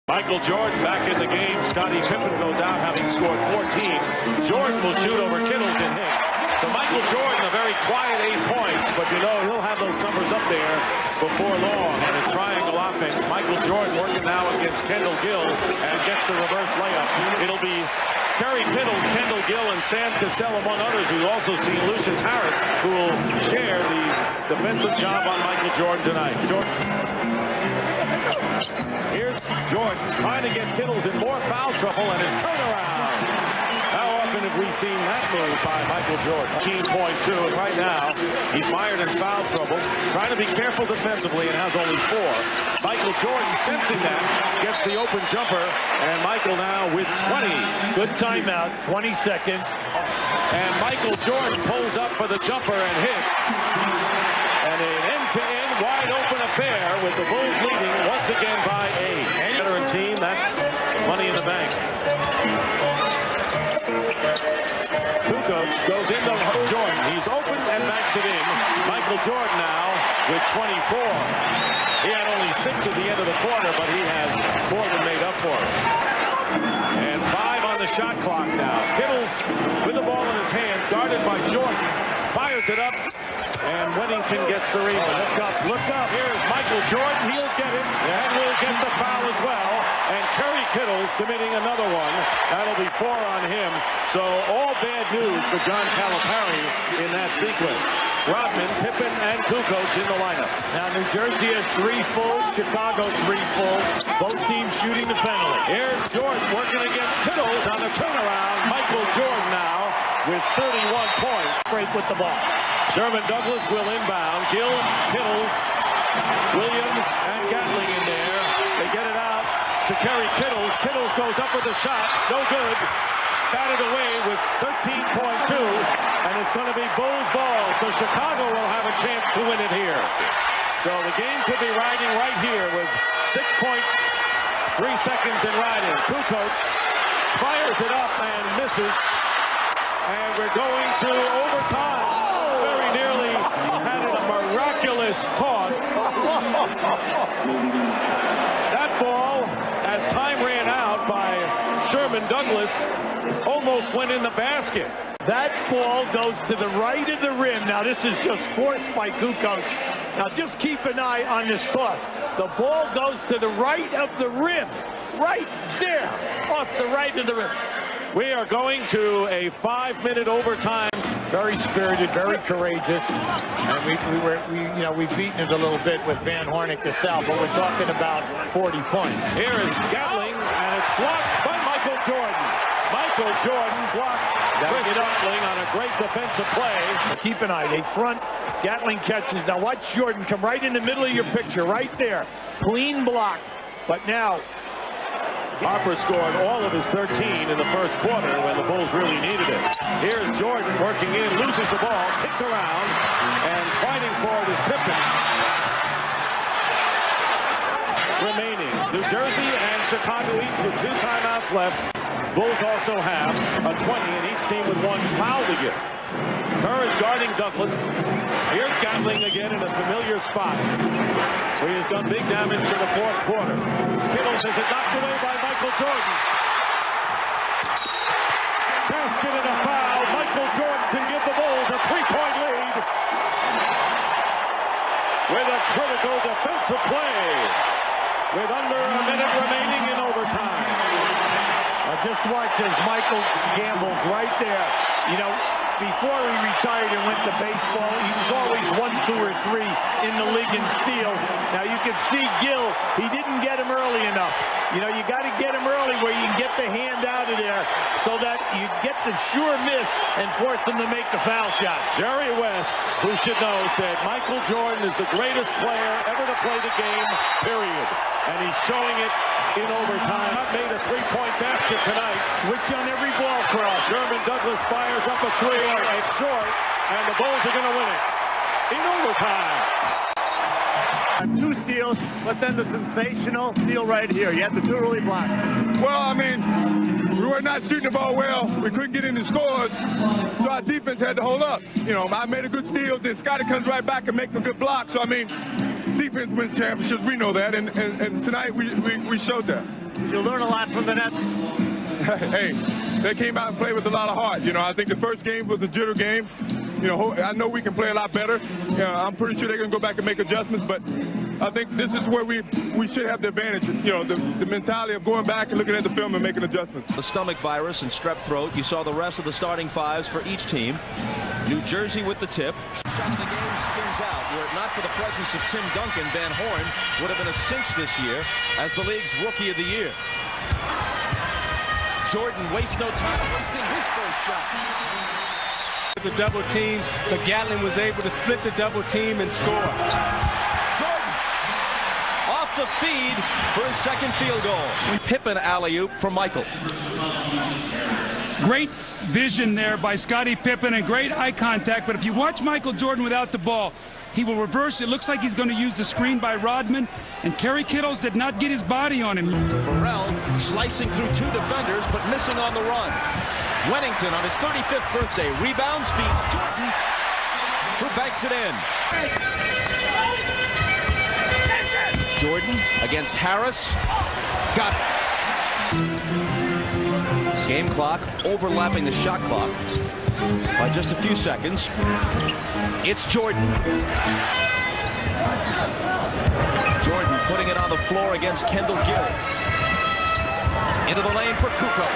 Michael Jordan back in the game. Scottie Pippen goes out having scored 14. Jordan will shoot over Kittles and hit. So Michael Jordan, a very quiet 8 points, but you know he'll have those numbers up there before long. And it's triangle offense. Michael Jordan working now against Kendall Gill and gets the reverse layup. It'll be Kerry Kittles, Kendall Gill, and Sam Cassell, among others. We'll also see Lucius Harris, who will share the defensive job on Michael Jordan tonight. Here's Jordan trying to get Kittles in more foul trouble and his turnaround. How often have we seen that move by Michael Jordan? 18.2, and right now he's mired in foul trouble, trying to be careful defensively and has only 4. Michael Jordan sensing that, gets the open jumper, and Michael now with 20. Good timeout, 20 seconds. And Michael Jordan pulls up for the jumper and hits. And an end-to-end wide open affair with the Bulls leading once again by 8. Veteran team, that's money in the bank. Kukoc goes into Jordan. He's open and backs it in. Michael Jordan now with 24. He had only 6 at the end of the quarter, but he has more than made up for it. And 5 on the shot clock now. Kittles with the ball in his hands, guarded by Jordan. Fires it up. And Weddington gets the rebound. Look up. Here's Michael Jordan. He'll get it. And will get the foul as well. And Kerry Kittles committing another one. That'll be 4 on him. So all bad news for John Calipari in that sequence. Rodman, Pippen, and Kukoc in the lineup. Now New Jersey has 3 full, Chicago 3 full. Both teams shooting the penalty. Here's Jordan working against Kittles on the turnaround. Michael Jordan now with 31 points. Break with the ball. Sherman Douglas will inbound. Gill, Kittles, Williams, and Gatling in there. They get it out to Kerry Kittles. Kittles goes up with a shot. No good. Batted away with 13.2. And it's going to be Bulls ball. So Chicago will have a chance to win it here. So the game could be riding right here with 6.3 seconds in riding. Kukoc fires it up and misses. And we're going to overtime. Very nearly had a miraculous toss. That ball, as time ran out by Sherman Douglas, almost went in the basket. That ball goes to the right of the rim. Now this is just forced by Kukoc. Now just keep an eye on this toss. The ball goes to the right of the rim. Right there, off the right of the rim. We are going to a 5-minute overtime. Very spirited, very courageous, and we've beaten it a little bit with Van Horn and Cassell, but we're talking about 40 points. Here is Gatling, and it's blocked by Michael Jordan. Michael Jordan blocked Chris Gatling on a great defensive play. Keep an eye, they front, Gatling catches. Now watch Jordan come right in the middle of your picture, right there. Clean block, but now Harper scored all of his 13 in the first quarter when the Bulls really needed it. Here's Jordan working in, loses the ball, kicked around, and fighting for it is Pippen. Remaining, New Jersey and Chicago each with 2 timeouts left. Bulls also have a 20, and each team with 1 foul to give. Kerr is guarding Douglas. Here's Gatling again in a familiar spot, where he has done big damage in the 4th quarter. Kittles has it knocked away by Michael Jordan. Basket and a foul. Michael Jordan can give the Bulls a 3-point lead with a critical defensive play with under a minute remaining in overtime. Just watch as Michael gambles right there. You know, before he retired and went to baseball, he was always 1, 2, or 3 in the league in steal. Now you can see Gill, he didn't get him early enough. You know, you got to get him early where you can get the hand out of there so that you get the sure miss and force him to make the foul shots. Jerry West, who should know, said Michael Jordan is the greatest player ever to play the game, period. And he's showing it in overtime. Not made a 3-point basket tonight. Switch on every ball cross. Sherman Douglas fires up a 3. It's short, and the Bulls are going to win it in overtime. 2 steals, but then the sensational steal right here. You had the 2 early blocks. Well, I mean, we were not shooting the ball well. We couldn't get any scores, so our defense had to hold up. You know, I made a good steal, then Scottie comes right back and makes a good block. So, I mean, defense wins championships. We know that, and tonight we showed that. You learn a lot from the Nets. Hey, they came out and played with a lot of heart. You know, I think the first game was a jitter game. You know, I know we can play a lot better. You know, I'm pretty sure they're going to go back and make adjustments, but I think this is where we should have the advantage. You know, the mentality of going back and looking at the film and making adjustments. The stomach virus and strep throat. You saw the rest of the starting fives for each team. New Jersey with the tip. Shot of the game spins out. Were it not for the presence of Tim Duncan, Van Horn would have been a cinch this year as the league's Rookie of the Year. Jordan wastes no time wasting his first shot. The double team, but Gatlin was able to split the double team and score. Jordan off the feed for his second field goal. Pippen alley-oop for Michael. Great vision there by Scottie Pippen and great eye contact, but if you watch Michael Jordan without the ball, he will reverse. It looks like he's going to use the screen by Rodman, and Kerry Kittles did not get his body on him. Burrell slicing through two defenders, but missing on the run. Wennington on his 35th birthday rebounds, feeds Jordan, who banks it in. Jordan against Harris. Got it. Game clock overlapping the shot clock by just a few seconds. It's Jordan. Jordan putting it on the floor against Kendall Gill. Into the lane for Kukoc.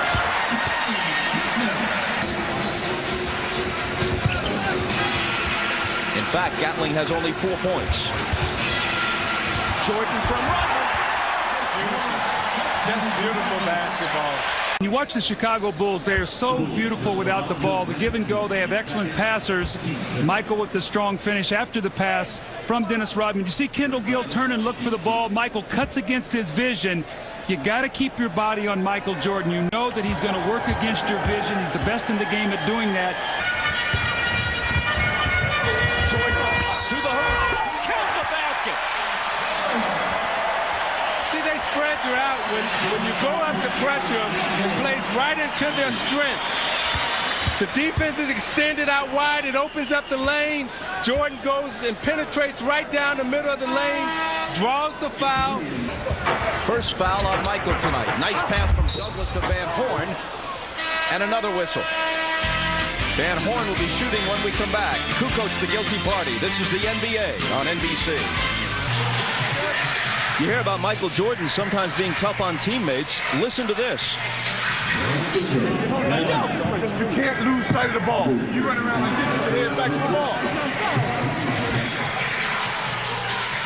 In fact, Gatling has only 4 points. Jordan from Rodman. Just beautiful basketball. You watch the Chicago Bulls, they are so beautiful without the ball. The give and go, they have excellent passers. Michael with the strong finish after the pass from Dennis Rodman. You see Kendall Gill turn and look for the ball. Michael cuts against his vision. You got to keep your body on Michael Jordan. You know that he's going to work against your vision. He's the best in the game at doing that. Jordan to the hoop. Count the basket. See, they spread you out. When you go up to pressure them, it plays right into their strength. The defense is extended out wide. It opens up the lane. Jordan goes and penetrates right down the middle of the lane, draws the foul. First foul on Michael tonight. Nice pass from Douglas to Van Horn. And another whistle. Van Horn will be shooting when we come back. Kukoc the guilty party. This is the NBA on NBC. You hear about Michael Jordan sometimes being tough on teammates. Listen to this. You can't lose sight of the ball. You run around like this with your head back to the ball.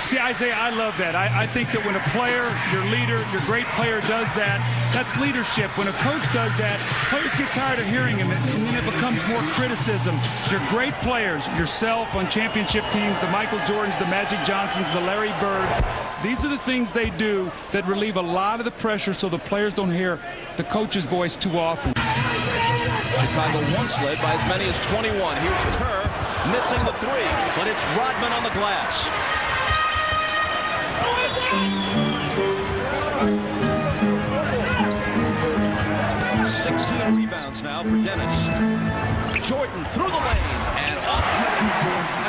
See, Isaiah, I love that. I think that when a player, your leader, your great player does that, that's leadership. When a coach does that, players get tired of hearing him, and then it becomes more criticism. Your great players, yourself on championship teams, the Michael Jordans, the Magic Johnsons, the Larry Birds, these are the things they do that relieve a lot of the pressure so the players don't hear the coach's voice too often. Chicago once led by as many as 21. Here's Kerr missing the three, but it's Rodman on the glass. 16 rebounds now for Dennis. Jordan through the lane and up.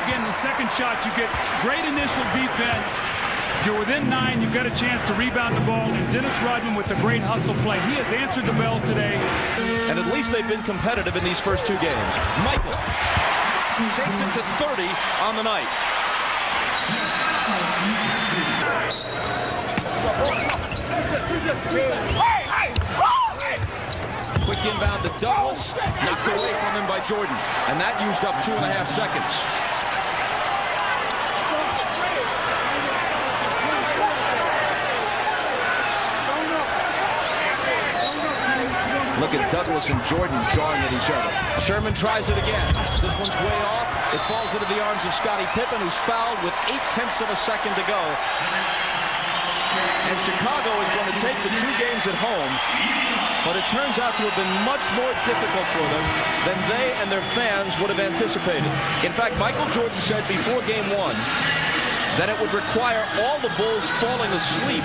Again, the second shot, you get great initial defense. You're within 9. You've got a chance to rebound the ball. And Dennis Rodman with the great hustle play. He has answered the bell today. And at least they've been competitive in these first 2 games. Michael takes it to 30 on the night. Quick inbound to Douglas, knocked away from him by Jordan, and that used up 2.5 seconds. Look at Douglas and Jordan jawing at each other. Sherman tries it again. This one's way off. It falls into the arms of Scottie Pippen, who's fouled with 0.8 of a second to go. And Chicago is going to take the 2 games at home, but it turns out to have been much more difficult for them than they and their fans would have anticipated. In fact, Michael Jordan said before Game 1 that it would require all the Bulls falling asleep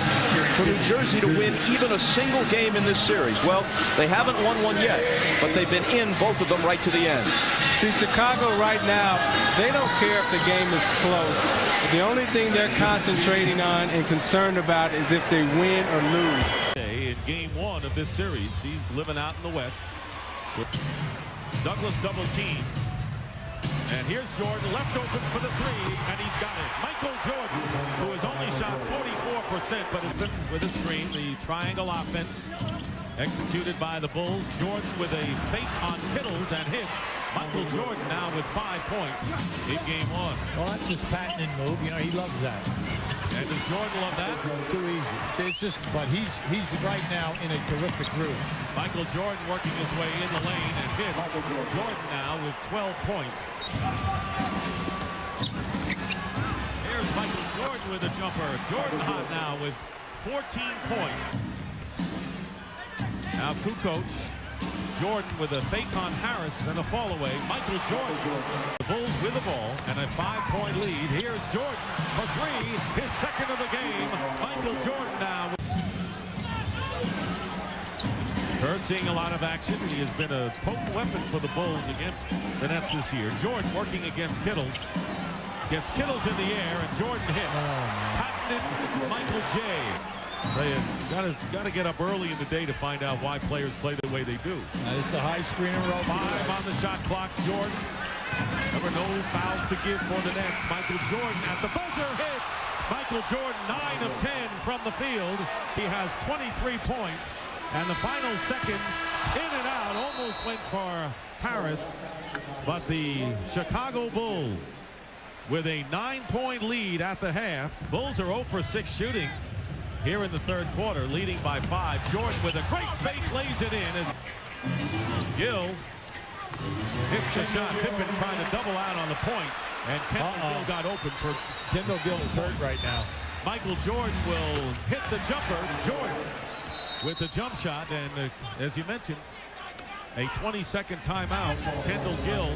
for New Jersey to win even a single game in this series. Well, they haven't won one yet, but they've been in both of them right to the end. See, Chicago right now, they don't care if the game is close. The only thing they're concentrating on and concerned about is if they win or lose. In one of this series. He's living out in the West. Douglas double teams. And here's Jordan, left open for the three, and he's got it. Michael Jordan, who has only shot 44%, but has been with a screen. The triangle offense executed by the Bulls. Jordan with a fake on Kittles and hits. Michael Jordan now with 5 points in game one. Well, that's his patented move. You know, he loves that. And does Jordan love that? Too easy. It's just, but he's right now in a terrific groove. Michael Jordan working his way in the lane and hits. Jordan now with 12 points. Here's Michael Jordan with a jumper. Jordan hot now with 14 points. Now Kukoc. Jordan with a fake on Harris and a fall away. Michael Jordan. The Bulls with the ball and a 5-point lead. Here's Jordan for three, his second of the game. Michael Jordan now. First seeing a lot of action. He has been a potent weapon for the Bulls against the Nets this year. Jordan working against Kittles. Gets Kittles in the air and Jordan hits. Patented Michael J. Got to get up early in the day to find out why players play the way they do. This is a high screen and roll. 5 on the shot clock. Jordan. Remember, no fouls to give for the Nets. Michael Jordan at the buzzer hits. Michael Jordan 9 of 10 from the field. He has 23 points. And the final seconds in and out almost went for Harris. But the Chicago Bulls with a 9-point lead at the half. Bulls are 0 for 6 shooting here in the third quarter, leading by 5. Jordan with a great fake lays it in as Gill hits the shot. Pippen trying to double out on the point, and Kendall Gill got open for. Kendall Gill is hurt right now. Michael Jordan will hit the jumper. Jordan with the jump shot, and as you mentioned, a 20-second timeout. Kendall Gill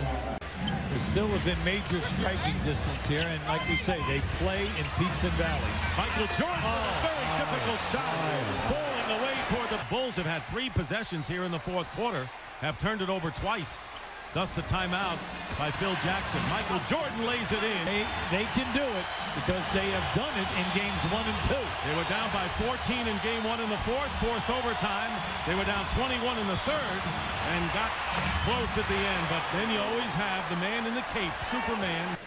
is still within major striking distance here, and like we say, they play in peaks and valleys. Michael Jordan with a very difficult shot, falling away toward the Bulls. Have had 3 possessions here in the fourth quarter, have turned it over twice. Thus the timeout by Phil Jackson. Michael Jordan lays it in. They can do it because they have done it in games 1 and 2. They were down by 14 in game 1 in the fourth, forced overtime. They were down 21 in the third and got close at the end. But then you always have the man in the cape, Superman.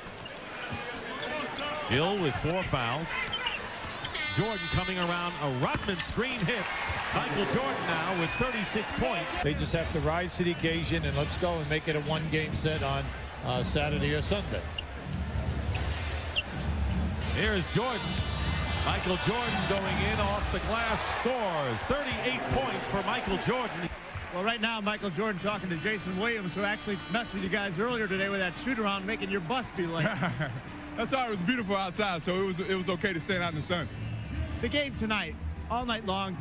Hill with 4 fouls. Jordan coming around a Rodman screen hits. Michael Jordan now with 36 points. They just have to rise to the occasion and let's go and make it a 1-game set on Saturday or Sunday. Here's Jordan. Michael Jordan going in off the glass, scores 38 points for Michael Jordan. Well, right now, Michael Jordan talking to Jason Williams, who actually messed with you guys earlier today with that shoot-around, making your bus be late. That's all. It was beautiful outside, so it was okay to stand out in the sun. The game tonight, all night long,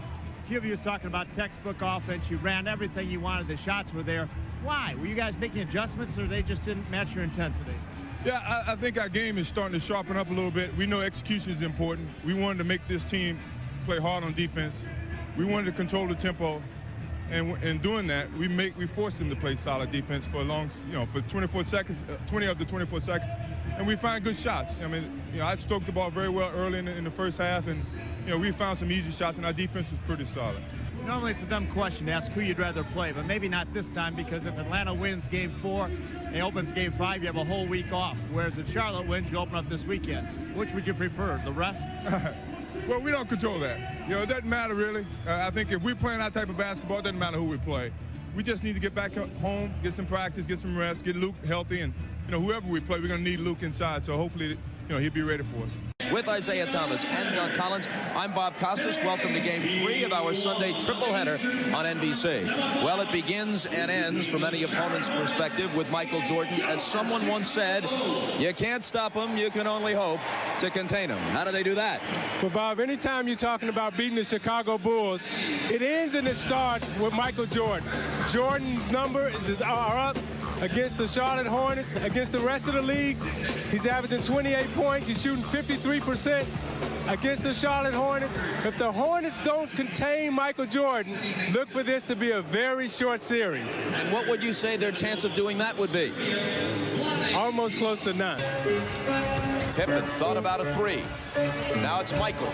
Gilby was talking about textbook offense. You ran everything you wanted. The shots were there. Why? Were you guys making adjustments, or they just didn't match your intensity? Yeah, I think our game is starting to sharpen up a little bit. We know execution is important. We wanted to make this team play hard on defense. We wanted to control the tempo. And in doing that, we forced them to play solid defense for a long, for 24 seconds, 20 of the 24 seconds, and we find good shots. I mean, I stroked the ball very well early in the first half, and we found some easy shots, and our defense was pretty solid. Normally it's a dumb question to ask who you'd rather play, but maybe not this time, because if Atlanta wins game 4 and opens game 5, you have a whole week off. Whereas if Charlotte wins, you open up this weekend. Which would you prefer, the rest? Well, we don't control that. It doesn't matter really. I think if we're playing that type of basketball, it doesn't matter who we play. We just need to get back home, get some practice, get some rest, get Luke healthy, and whoever we play, we're going to need Luke inside. So hopefully, he'll be ready for us. With Isaiah Thomas and Doug Collins, I'm Bob Costas. Welcome to Game 3 of our Sunday tripleheader on NBC. Well, it begins and ends from any opponent's perspective with Michael Jordan. As someone once said, you can't stop him, you can only hope to contain him. How do they do that? Well, Bob, anytime you're talking about beating the Chicago Bulls, it ends and it starts with Michael Jordan. Jordan's numbers are up against the Charlotte Hornets, against the rest of the league. He's averaging 28 points. He's shooting 53% against the Charlotte Hornets. If the Hornets don't contain Michael Jordan, look for this to be a very short series. And what would you say their chance of doing that would be? Almost close to none. Pippen thought about a 3. Now it's Michael.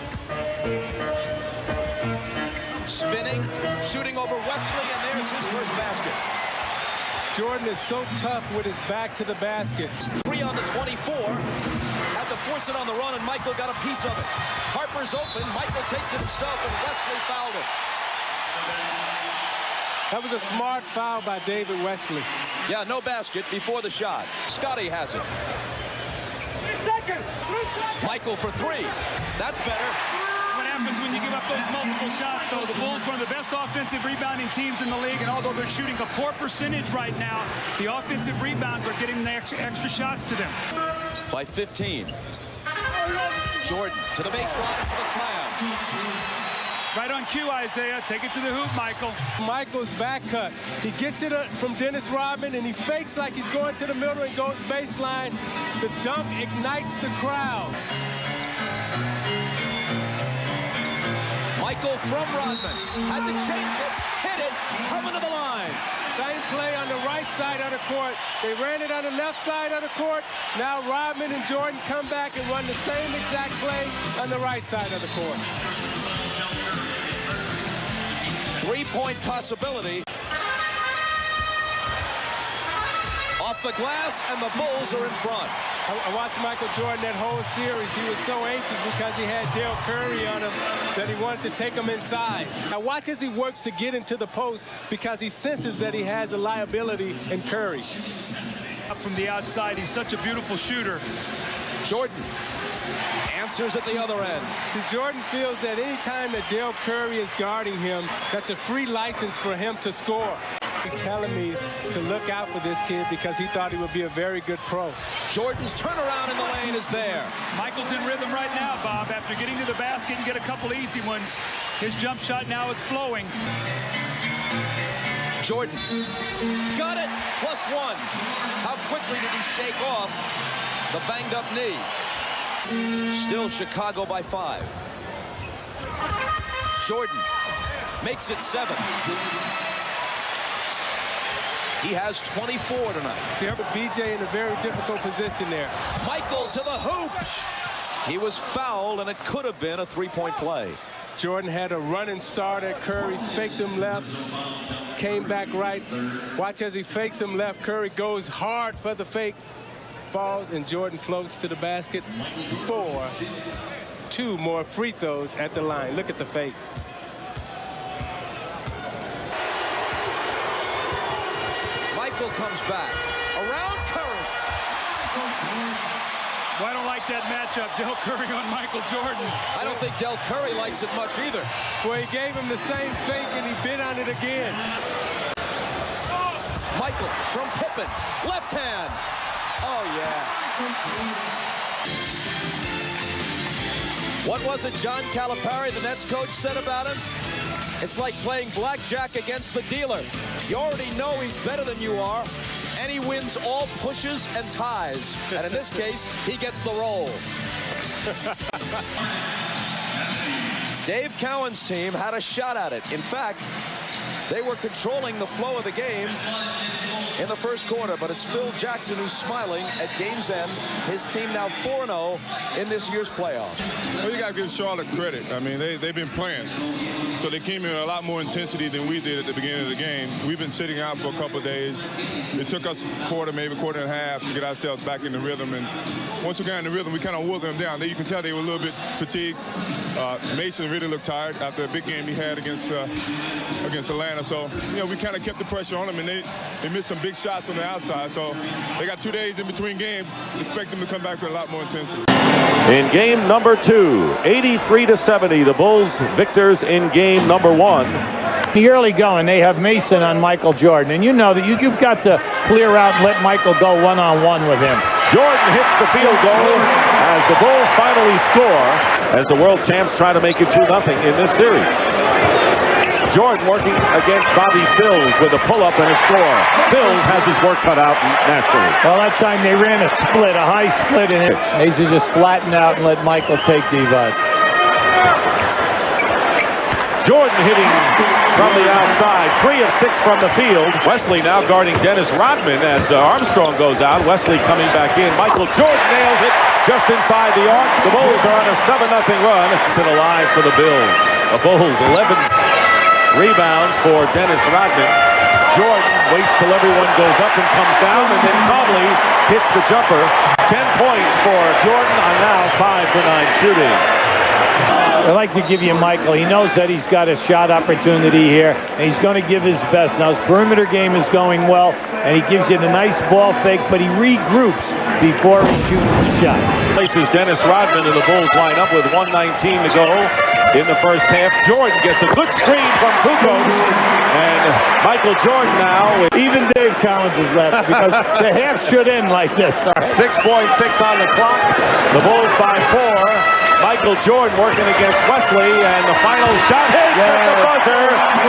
Spinning, shooting over Wesley, and there's his first basket. Jordan is so tough with his back to the basket. 3 on the 24. Had to force it on the run, and Michael got a piece of it. Harper's open. Michael takes it himself, and Wesley fouled him. That was a smart foul by David Wesley. Yeah, no basket before the shot. Scotty has it. Michael for 3. That's better. What happens when you give up those multiple shots, though? The Bulls are one of the best offensive rebounding teams in the league, and although they're shooting a poor percentage right now, the offensive rebounds are getting the extra shots to them. By 15. Jordan to the baseline for the slam. Right on cue, Isaiah. Take it to the hoop, Michael. Michael's back cut. He gets it from Dennis Rodman, and he fakes like he's going to the middle and goes baseline. The dunk ignites the crowd. Michael from Rodman. Had to change it. Hit it. Coming to the line. Same play on the right side of the court. They ran it on the left side of the court. Now Rodman and Jordan come back and run the same exact play on the right side of the court. 3-point possibility. Off the glass, and the Bulls are in front. I watched Michael Jordan that whole series. He was so anxious because he had Dell Curry on him that he wanted to take him inside. Now watch as he works to get into the post because he senses that he has a liability in Curry. Up from the outside, he's such a beautiful shooter. Jordan answers at the other end. See, Jordan feels that any time that Dell Curry is guarding him, that's a free license for him to score. He's telling me to look out for this kid because he thought he would be a very good pro. Jordan's turnaround in the lane is there. Michael's in rhythm right now, Bob. After getting to the basket and get a couple easy ones, his jump shot now is flowing. Jordan got it, +1. How quickly did he shake off the banged-up knee? Still Chicago by 5. Jordan makes it 7. He has 24 tonight. See, BJ in a very difficult position there. Michael to the hoop. He was fouled, and it could have been a 3-point play. Jordan had a running start at Curry, faked him left, came back right. Watch as he fakes him left. Curry goes hard for the fake, falls, and Jordan floats to the basket. 2 more free throws at the line. Look at the fake. Michael comes back around Curry. Well, I don't like that matchup, Dell Curry on Michael Jordan. I don't think Dell Curry likes it much either. Well, he gave him the same fake and he bit on it again. Michael from Pippen, left hand. Oh, yeah. What was it John Calipari, the Nets coach, said about him? It's like playing blackjack against the dealer. You already know he's better than you are, and he wins all pushes and ties. And in this case, he gets the roll. Dave Cowan's team had a shot at it. In fact, they were controlling the flow of the game in the first quarter, but it's Phil Jackson who's smiling at game's end. His team now 4-0 in this year's playoffs. Well, you got to give Charlotte credit. I mean, they've been playing. So they came in with a lot more intensity than we did at the beginning of the game. We've been sitting out for a couple of days. It took us a quarter, maybe a quarter and a half to get ourselves back in the rhythm. And once we got in the rhythm, we kind of wore them down. You can tell they were a little bit fatigued. Mason really looked tired after a big game he had against Atlanta. So, you know, we kind of kept the pressure on them, and they missed some big shots on the outside. So they got 2 days in between games. Expect them to come back with a lot more intensity. In game number 2, 83-70, the Bulls victors in game number 1. The early going, they have Mason on Michael Jordan, and you know that you've got to clear out and let Michael go one-on-one with him. Jordan hits the field goal as the Bulls finally score as the world champs try to make it 2-0 in this series. Jordan working against Bobby Phills with a pull-up and a score. Phills has his work cut out naturally. Well, that time they ran a split, a high split, and they should just flatten out and let Michael take D-Buts. Jordan hitting from the outside, 3 of 6 from the field. Wesley now guarding Dennis Rodman as Armstrong goes out. Wesley coming back in. Michael Jordan nails it just inside the arc. The Bulls are on a 7-0 run. It's in a line for the Bills. The Bulls 11 Rebounds for Dennis Rodman. Jordan waits till everyone goes up and comes down, and then calmly hits the jumper. 10 points for Jordan on now 5 for 9 shooting. I like to give you Michael. He knows that he's got a shot opportunity here, and he's going to give his best. Now his perimeter game is going well, and he gives you the nice ball fake, but he regroups before he shoots the shot. Places Dennis Rodman, and the Bulls line up with 1:19 to go in the first half. Jordan gets a good screen from Kukoc, and Michael Jordan now with even Dave Collins is left because the half should end like this. 6.6 on the clock. The Bulls by 4. Michael Jordan working against Wesley, and the final shot hits at the buzzer,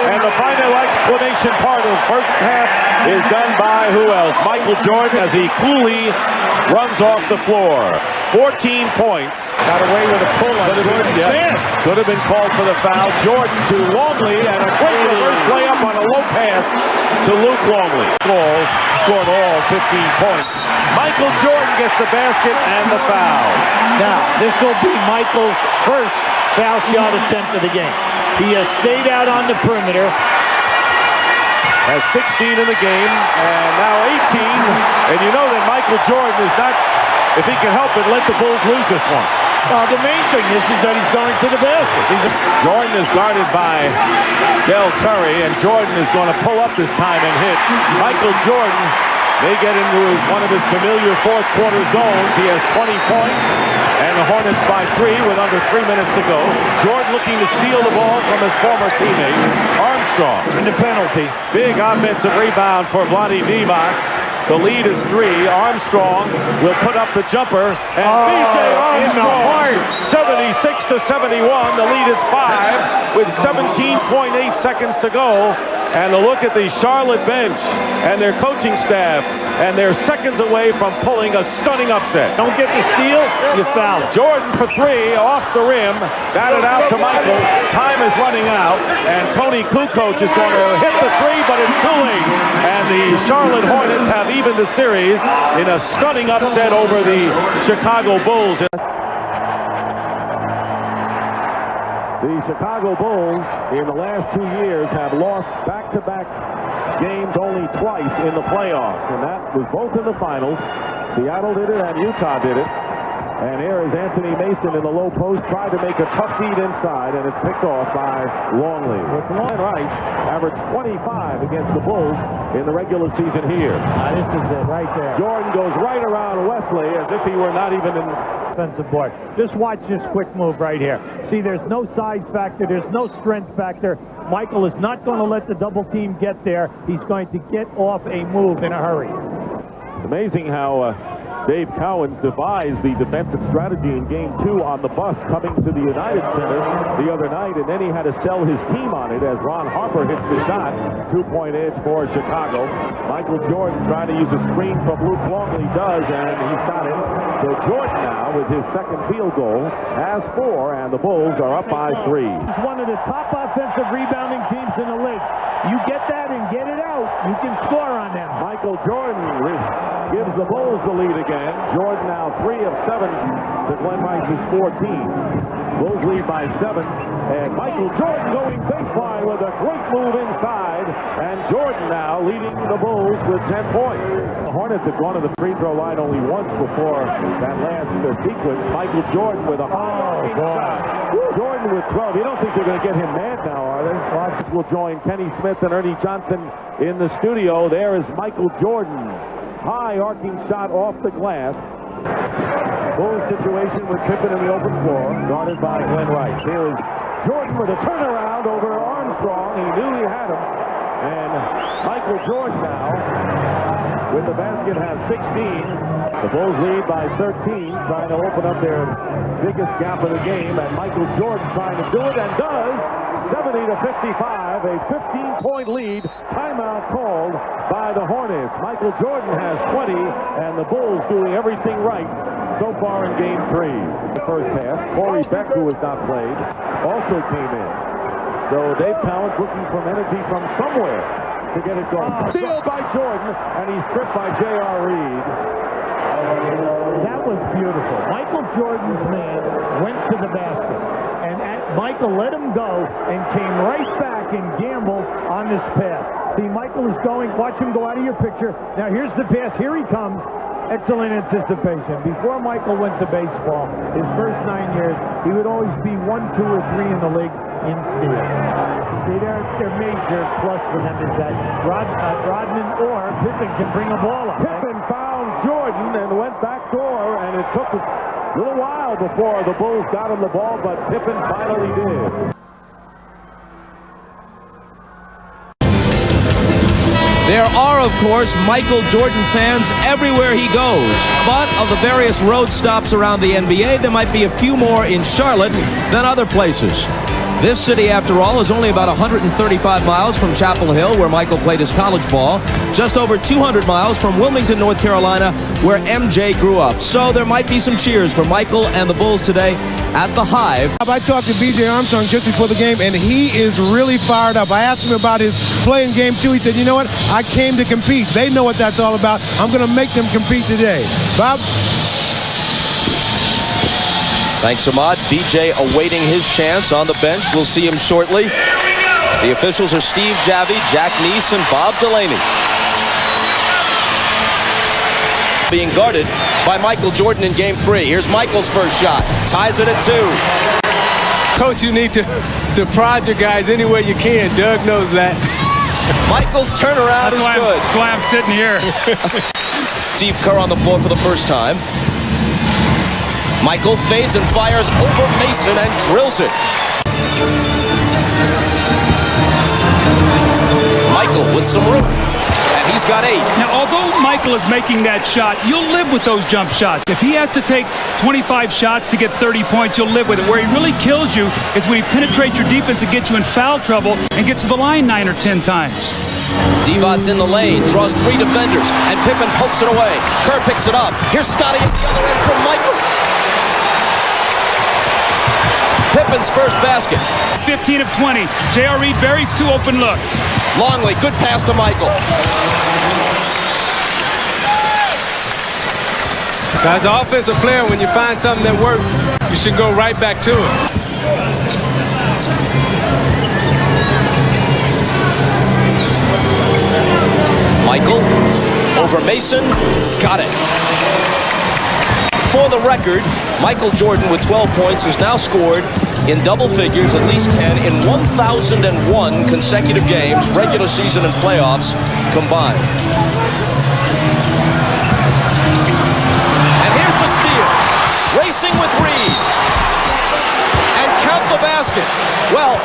and the final exclamation part of the first half is done by who else? Michael Jordan, as he coolly runs off the floor. 14 points. Got away with a pull on Jordan. Could have been called for the foul. Jordan to Longley, and a quick reverse layup on a low pass to Luke Longley. Scored all 15 points. Michael Jordan gets the basket and the foul. Now, this will be Michael's first foul shot attempt of the game. He has stayed out on the perimeter. Has 16 in the game, and now 18. And you know that Michael Jordan is not, if he can help it, let the Bulls lose this one. The main thing is that he's going to the basket. Jordan is guarded by Dell Curry, and Jordan is going to pull up this time and hit. Michael Jordan may get into one of his familiar fourth quarter zones. He has 20 points, and the Hornets by 3 with under 3 minutes to go. Jordan looking to steal the ball from his former teammate, Armstrong. And the penalty. Big offensive rebound for Vlade Divac. The lead is 3. Armstrong will put up the jumper, and B.J. Armstrong, 76-71. The lead is 5 with 17.8 seconds to go. And a look at the Charlotte bench and their coaching staff, and they're seconds away from pulling a stunning upset. Don't get the steal, you foul. Jordan for 3 off the rim, batted out to Michael. Time is running out, and Tony Kukoc is going to hit the 3, but it's too late. And the Charlotte Hornets have evened the series in a stunning upset over the Chicago Bulls. The Chicago Bulls in the last 2 years have lost back-to-back games only twice in the playoffs, and that was both in the finals. Seattle did it and Utah did it. And here is Anthony Mason in the low post, tried to make a tough feed inside, and it's picked off by Longley. With Glen Rice averaged 25 against the Bulls in the regular season here. This is it right there. Jordan goes right around Wesley as if he were not even in defensive board. Just watch this quick move right here. See, there's no size factor. There's no strength factor. Michael is not going to let the double team get there. He's going to get off a move in a hurry. It's amazing how Dave Cowens devised the defensive strategy in Game 2 on the bus coming to the United Center the other night, and then he had to sell his team on it as Ron Harper hits the shot. 2-point edge for Chicago. Michael Jordan trying to use a screen from Luke Longley, does, and he's got it. So Jordan now, with his second field goal, has 4, and the Bulls are up by 3. He's one of the top offensive rebounding teams in the league. You get that and get it out, you can score on them. Michael Jordan gives the Bulls the lead again. Jordan now 3 of 7 to Glen Rice's 14. Bulls lead by 7, and Michael Jordan going baseline with a great move inside, and Jordan now leading the Bulls with 10 points. The Hornets have gone to the free throw line only once before that last sequence. Michael Jordan with a shot. Jordan with 12. You don't think they're going to get him mad now, are they? Fox will join Kenny Smith and Ernie Johnson in the studio. There is Michael Jordan. High arcing shot off the glass. Bulls situation with Pippen in the open floor, guarded by Glen Rice. Here is Jordan with a turnaround over Armstrong. He knew he had him. And Michael Jordan now, with the basket, has 16. The Bulls lead by 13, trying to open up their biggest gap of the game. And Michael Jordan trying to do it, and does. 70-55, a 15-point lead. Timeout called by the Hornets. Michael Jordan has 20, and the Bulls doing everything right so far in Game 3. The first half, Corey Beck, who has not played, also came in. So Dave Cowens looking for energy from somewhere to get it going. Steal by Jordan, and he's stripped by J.R. Reed. That was beautiful. Michael Jordan's man went to the basket, and at Michael let him go and came right back and gambled on this pass. See, Michael is going. Watch him go out of your picture. Now here's the pass. Here he comes. Excellent anticipation. Before Michael went to baseball, his first 9 years, he would always be 1, 2, or 3 in the league in steals. See, their major plus for them is that Rodman or Pippen can bring a ball up. Pippen found Jordan and went back door, and it took a little while before the Bulls got him the ball, but Pippen finally did. There are, of course, Michael Jordan fans everywhere he goes. But of the various road stops around the NBA, there might be a few more in Charlotte than other places. This city, after all, is only about 135 miles from Chapel Hill, where Michael played his college ball, just over 200 miles from Wilmington, North Carolina, where MJ grew up. So there might be some cheers for Michael and the Bulls today at the Hive. I talked to BJ Armstrong just before the game, and he is really fired up. I asked him about his play in game 2. He said, you know what? I came to compete. They know what that's all about. I'm going to make them compete today. Bob? Thanks, Ahmad. BJ awaiting his chance on the bench. We'll see him shortly. The officials are Steve Javy, Jack Neese, and Bob Delaney. Being guarded by Michael Jordan in game 3. Here's Michael's first shot. Ties it at 2. Coach, you need to prod your guys any way you can. Doug knows that. Michael's turnaround is good. That's why I'm sitting here. Steve Kerr on the floor for the first time. Michael fades and fires over Mason and drills it. Michael with some room, and he's got 8. Now, although Michael is making that shot, you'll live with those jump shots. If he has to take 25 shots to get 30 points, you'll live with it. Where he really kills you is when he penetrates your defense and gets you in foul trouble and gets to the line 9 or 10 times. Devon's in the lane, draws 3 defenders, and Pippen pokes it away. Kerr picks it up. Here's Scotty at the other end from Michael. Pippen's first basket. 15 of 20. J.R. Reed buries 2 open looks. Longley, good pass to Michael. As an offensive player, when you find something that works, you should go right back to it. Michael over Mason, got it. For the record, Michael Jordan with 12 points has now scored in double figures, at least 10, in 1,001 consecutive games, regular season and playoffs combined. And here's the steal. Racing with Reed. And count the basket. Well,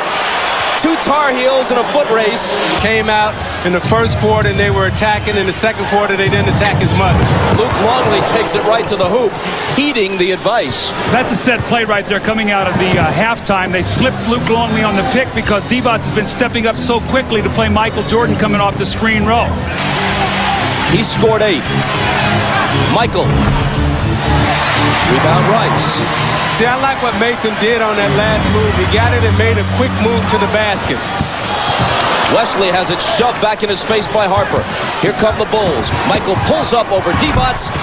2 Tar Heels in a foot race. Came out in the first quarter and they were attacking. In the second quarter, they didn't attack as much. Luke Longley takes it right to the hoop, heeding the advice. That's a set play right there coming out of the halftime. They slipped Luke Longley on the pick because Devon's has been stepping up so quickly to play Michael Jordan coming off the screen roll. He scored 8. Michael. Rebound Rice. See, I like what Mason did on that last move. He got it and made a quick move to the basket. Wesley has it shoved back in his face by Harper. Here come the Bulls. Michael pulls up over Devon's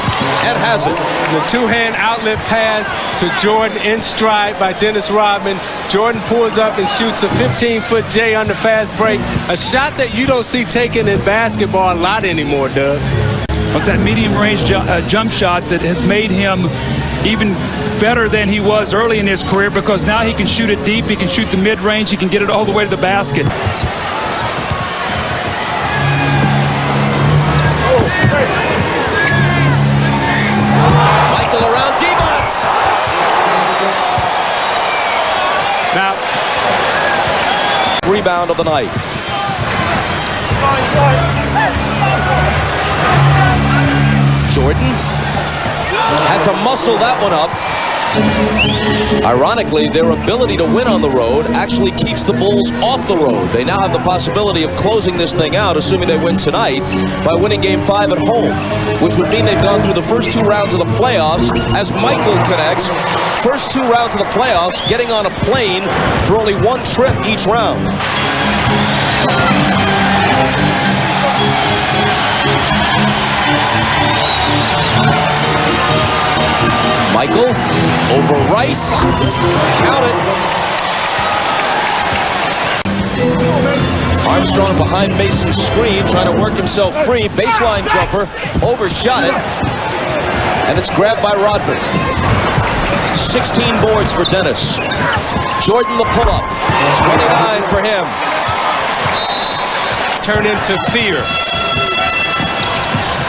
and has it. The 2-hand outlet pass to Jordan in stride by Dennis Rodman. Jordan pulls up and shoots a 15-foot J on the fast break. A shot that you don't see taken in basketball a lot anymore, Doug. It's that medium-range jump shot that has made him even better than he was early in his career, because now he can shoot it deep, he can shoot the mid-range, he can get it all the way to the basket. Michael around Devon's. Now, rebound of the night. Jordan had to muscle that one up. Ironically, their ability to win on the road actually keeps the Bulls off the road. They now have the possibility of closing this thing out, assuming they win tonight, by winning Game 5 at home, which would mean they've gone through the first 2 rounds of the playoffs as Michael connects. First 2 rounds of the playoffs, getting on a plane for only 1 trip each round. Michael over Rice. Count it. Armstrong behind Mason's screen, trying to work himself free. Baseline jumper, overshot it, and it's grabbed by Rodman. 16 boards for Dennis. Jordan the pull-up, 29 for him. Turn into fear.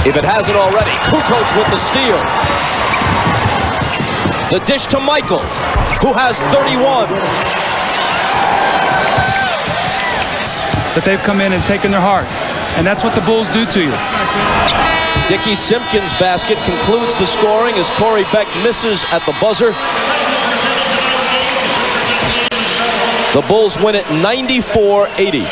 If it hasn't already, Kukoc with the steal. The dish to Michael, who has 31. That they've come in and taken their heart. And that's what the Bulls do to you. Dickie Simpkins' basket concludes the scoring as Corey Beck misses at the buzzer. The Bulls win it 94-80.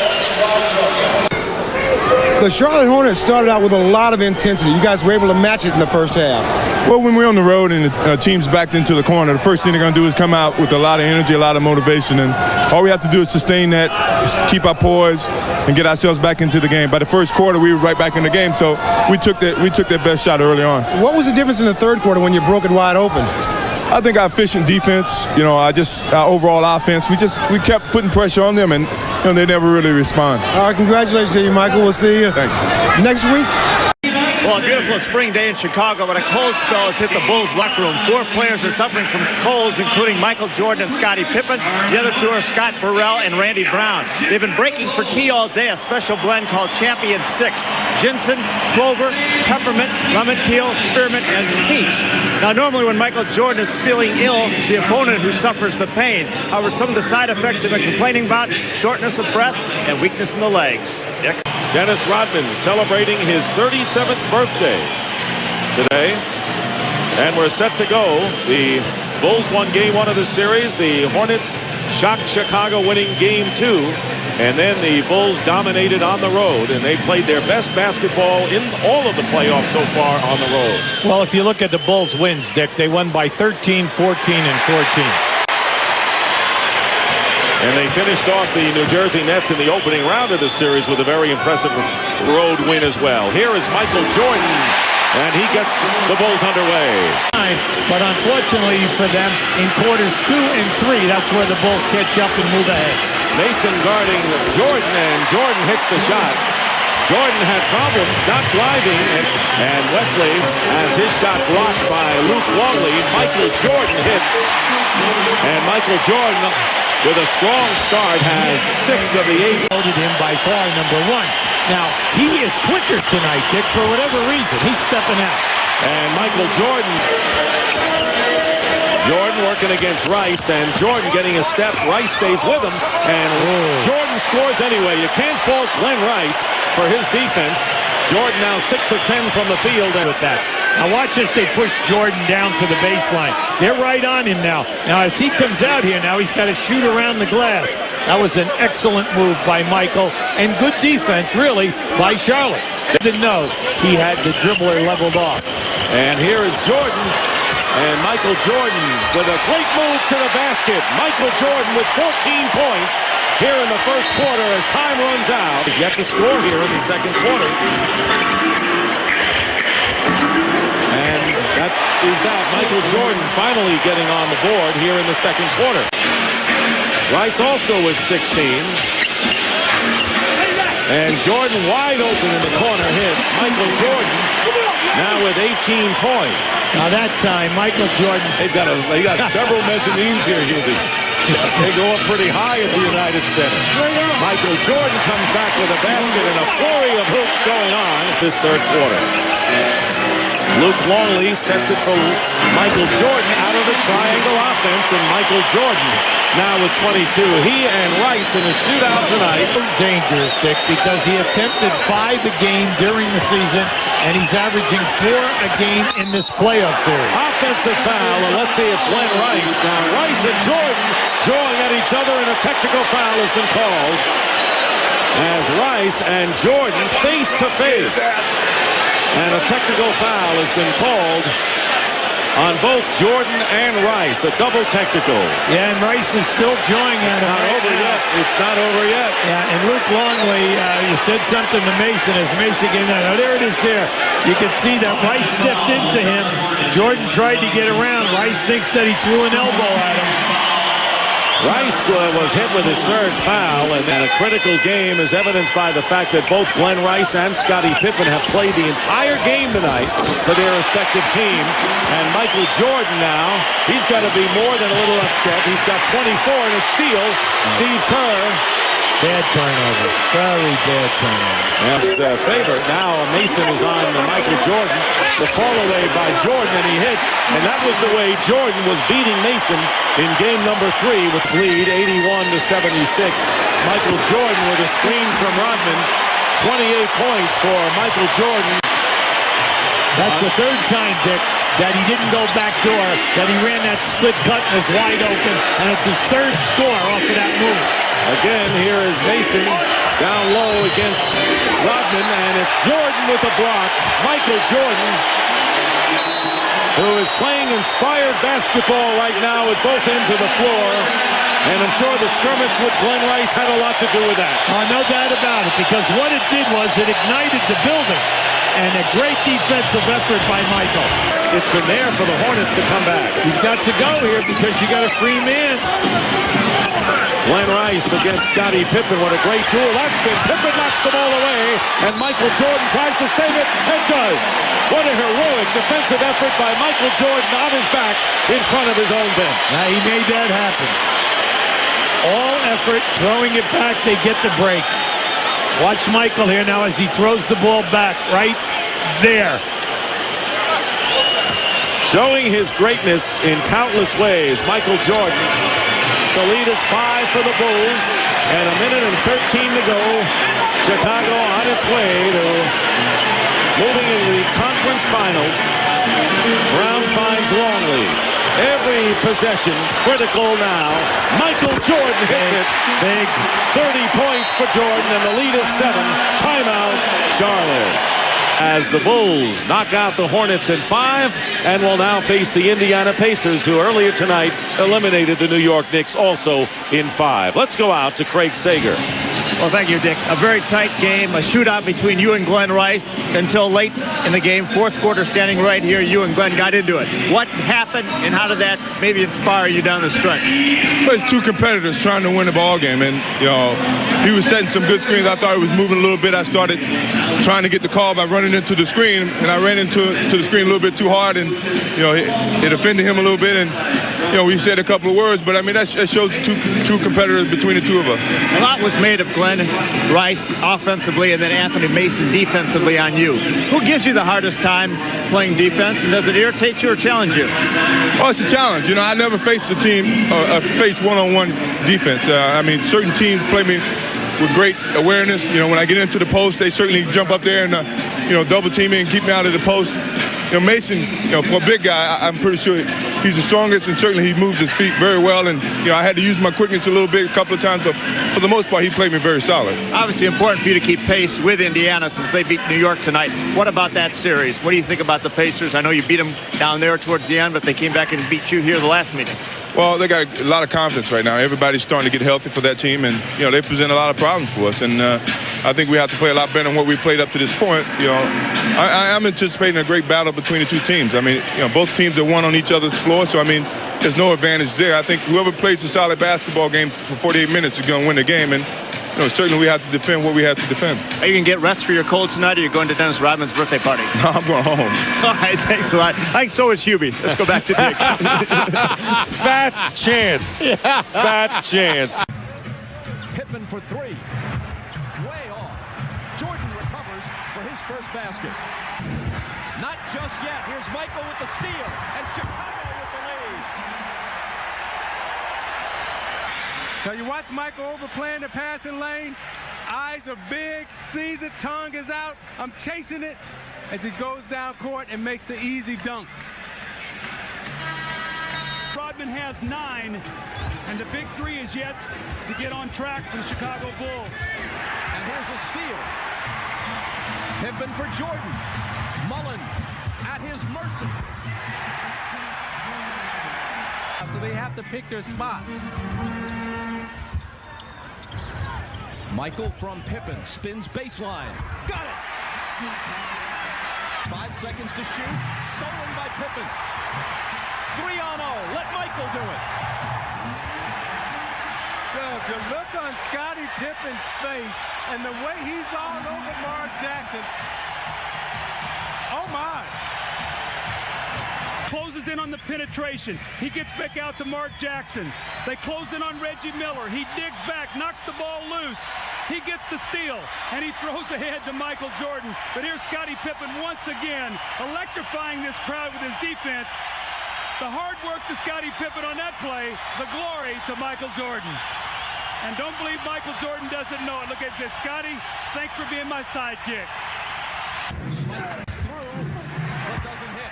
The Charlotte Hornets started out with a lot of intensity. You guys were able to match it in the first half. Well, when we're on the road and the team's backed into the corner, the first thing they're going to do is come out with a lot of energy, a lot of motivation. And all we have to do is sustain that, keep our poise, and get ourselves back into the game. By the first quarter, we were right back in the game, so we took that best shot early on. What was the difference in the third quarter when you broke it wide open? I think our efficient defense, our overall offense, we kept putting pressure on them, and they never really respond. All right, congratulations to you, Michael. We'll see you next week. Well, a beautiful spring day in Chicago, but a cold spell has hit the Bulls locker room. 4 players are suffering from colds, including Michael Jordan and Scottie Pippen. The other 2 are Scott Burrell and Randy Brown. They've been breaking for tea all day, a special blend called Champion 6. Ginseng, clover, peppermint, lemon peel, spearmint, and peach. Now, normally when Michael Jordan is feeling ill, it's the opponent who suffers the pain. However, some of the side effects they've been complaining about, shortness of breath and weakness in the legs. Dick? Dennis Rodman celebrating his 37th birthday today. And we're set to go. The Bulls won game 1 of the series. The Hornets shocked Chicago, winning game 2. And then the Bulls dominated on the road, and they played their best basketball in all of the playoffs so far on the road. Well, if you look at the Bulls' wins, Dick, they won by 13, 14, and 14. And they finished off the New Jersey Nets in the opening round of the series with a very impressive road win as well. Here is Michael Jordan, and he gets the Bulls underway. But unfortunately for them, in quarters 2 and 3, that's where the Bulls catch up and move ahead. Mason guarding Jordan, and Jordan hits the shot. Jordan had problems not driving, and Wesley has his shot blocked by Luke Longley. Michael Jordan hits, and Michael Jordan, with a strong start, has 6 of the 8. Voted him by far number 1. Now, he is quicker tonight, Dick, for whatever reason. He's stepping out. And Michael Jordan working against Rice, and Jordan getting a step. Rice stays with him, and Jordan scores anyway. You can't fault Glen Rice for his defense. Jordan now 6 of 10 from the field. With that. Now watch as they push Jordan down to the baseline. They're right on him now. Now as he comes out here now, he's got to shoot around the glass. That was an excellent move by Michael, and good defense, really, by Charlotte. Didn't know he had the dribbler leveled off. And here is Jordan, and Michael Jordan with a great move to the basket. Michael Jordan with 14 points here in the first quarter as time runs out. He's yet to score here in the second quarter. And that is that. Michael Jordan finally getting on the board here in the second quarter. Rice also with 16. And Jordan wide open in the corner hits. Michael Jordan now with 18 points. Now that time, Michael Jordan. They got several mezzanines here, Hubie. They go up pretty high at the United Center. Michael Jordan comes back with a basket and a flurry of hoops going on this third quarter. Luke Longley sets it for Michael Jordan out of the triangle offense, and Michael Jordan now with 22. He and Rice in a shootout tonight. Dangerous, Dick, because he attempted 5 a game during the season, and he's averaging 4 a game in this playoff series. Offensive foul, and let's see if Glen Rice. Now Rice and Jordan drawing at each other, and a technical foul has been called as Rice and Jordan face to face. And a technical foul has been called on both Jordan and Rice, a double technical. Yeah, and Rice is still jawing at him. Not over yet. It's not over yet. Yeah, and Luke Longley, you said something to Mason as Mason came down. Now, there it is there. You can see that Rice stepped into him. Jordan tried to get around. Rice thinks that he threw an elbow at him. Rice was hit with his third foul, and then a critical game is evidenced by the fact that both Glen Rice and Scottie Pippen have played the entire game tonight for their respective teams. And Michael Jordan now, he's got to be more than a little upset. He's got 24 and a steal. Steve Kerr. Bad turnover. Very bad turnover. Yes, favor. Now Mason is on Michael Jordan. The fall away by Jordan, and he hits. And that was the way Jordan was beating Mason in game number 3 with lead 81-76. Michael Jordan with a screen from Rodman. 28 points for Michael Jordan. That's the third time, Dick, that he didn't go back door, that he ran that split cut and was wide open, and it's his third score off of that move. Again, here is Mason down low against Rodman, and it's Jordan with the block. Michael Jordan, who is playing inspired basketball right now at both ends of the floor. And I'm sure the skirmish with Glen Rice had a lot to do with that. No doubt about it, because what it did was it ignited the building. And a great defensive effort by Michael. It's been there for the Hornets to come back. You've got to go here because you got a free man. Glen Rice against Scottie Pippen. What a great duel that's been. Pippen knocks the ball away, and Michael Jordan tries to save it and does. What a heroic defensive effort by Michael Jordan on his back in front of his own bench. Now he made that happen. All effort, throwing it back, they get the break. Watch Michael here now as he throws the ball back right there. Showing his greatness in countless ways, Michael Jordan. The lead is 5 for the Bulls, and a minute and 13 to go. Chicago on its way to moving into the conference finals. Brown finds Longley. Every possession critical now. Michael Jordan hits it. Big. 30 points for Jordan, and the lead is 7. Timeout, Charlotte. As the Bulls knock out the Hornets in 5 and will now face the Indiana Pacers, who earlier tonight eliminated the New York Knicks also in 5. Let's go out to Craig Sager. Well, thank you, Dick. A very tight game, a shootout between you and Glen Rice until late in the game. Fourth quarter, standing right here, you and Glen got into it. What happened, and how did that maybe inspire you down the stretch? Well, it's two competitors trying to win the ball game, and he was setting some good screens. I thought he was moving a little bit. I started trying to get the call by running into the screen, and I ran into the screen a little bit too hard, and it offended him a little bit, and we said a couple of words, but I mean that shows the two competitors between the two of us. A lot was made of Glen Rice offensively and then Anthony Mason defensively on you. Who gives you the hardest time playing defense, and does it irritate you or challenge you? Oh, it's a challenge. I never faced a team faced one-on-one defense. I mean, certain teams play me with great awareness. When I get into the post, they certainly jump up there and double team me and keep me out of the post. Mason, for a big guy, I'm pretty sure he's the strongest, and certainly he moves his feet very well. And I had to use my quickness a little bit a couple of times, but for the most part, he played me very solid. Obviously important for you to keep pace with Indiana since they beat New York tonight. What about that series? What do you think about the Pacers? I know you beat them down there towards the end, but they came back and beat you here the last meeting. Well, they got a lot of confidence right now. Everybody's starting to get healthy for that team, and they present a lot of problems for us. And I think we have to play a lot better than what we played up to this point. I'm anticipating a great battle between the two teams. I mean, both teams are one on each other's floor, so I mean, there's no advantage there. I think whoever plays a solid basketball game for 48 minutes is going to win the game, and certainly we have to defend what we have to defend. Are you going to get rest for your cold tonight, or are you going to Dennis Rodman's birthday party? No, I'm going home. All right, thanks a lot. I think so is Hubie. Let's go back to Dick. Fat chance. Fat chance. Pippen for 3. Way off. Jordan recovers for his first basket. Not just yet. Here's Michael with the steal, and Chicago with the lead. Now you watch Michael overplaying the passing lane. Eyes are big, sees it, tongue is out. I'm chasing it as he goes down court and makes the easy dunk. Rodman has 9, and the big 3 is yet to get on track for the Chicago Bulls. And here's a steal. Pippen for Jordan. Mullen at his mercy. So they have to pick their spots. Michael from Pippen spins baseline. Got it! 5 seconds to shoot. Stolen by Pippen. 3-on-0. Let Michael do it. Doug, the look on Scottie Pippen's face and the way he's all over Mark Jackson. Oh, my. Closes in on the penetration. He gets back out to Mark Jackson. They close in on Reggie Miller. He digs back, knocks the ball loose. He gets the steal, and he throws ahead to Michael Jordan. But here's Scottie Pippen once again, electrifying this crowd with his defense. The hard work to Scottie Pippen on that play, the glory to Michael Jordan. And don't believe Michael Jordan doesn't know it. Look at this, Scottie, thanks for being my sidekick. Slices through, but doesn't hit.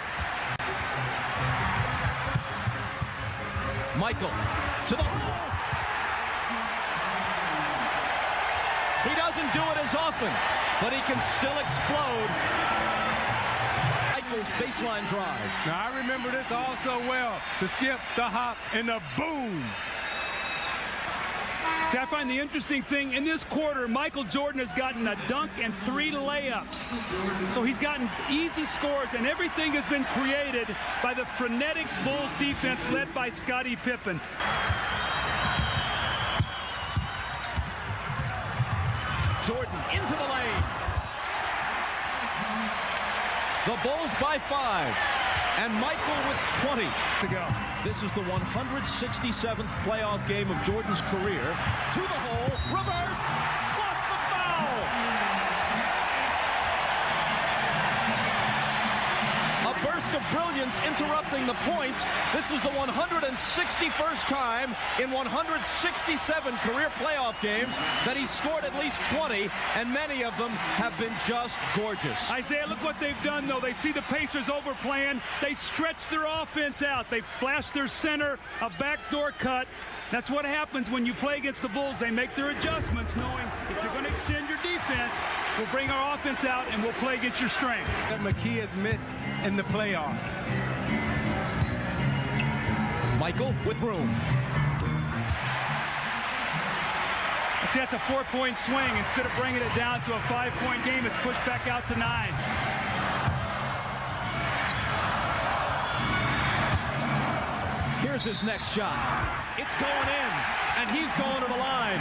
Michael to the hole. He doesn't do it as often, but he can still explode. Michael's baseline drive. Now, I remember this all so well. The skip, the hop, and the boom. See, I find the interesting thing, in this quarter, Michael Jordan has gotten a dunk and 3 layups. So he's gotten easy scores, and everything has been created by the frenetic Bulls defense led by Scottie Pippen. Jordan into the lane. The Bulls by 5. And Michael with 20 to go. This is the 167th playoff game of Jordan's career. To the hole, reverse, lost the foul. A burst of brilliance interrupting the point. This is the 161st time in 167 career playoff games that he's scored at least 20, and many of them have been just gorgeous. Isaiah, look what they've done, though. They see the Pacers overplaying. They stretch their offense out. They flash their center, a backdoor cut. That's what happens when you play against the Bulls. They make their adjustments, knowing if you're going to extend your defense, we'll bring our offense out and we'll play against your strength. That McKee has missed in the playoffs. Michael with room. See, that's a 4-point swing. Instead of bringing it down to a 5-point game, it's pushed back out to 9. Here's his next shot. It's going in, and he's going to the line.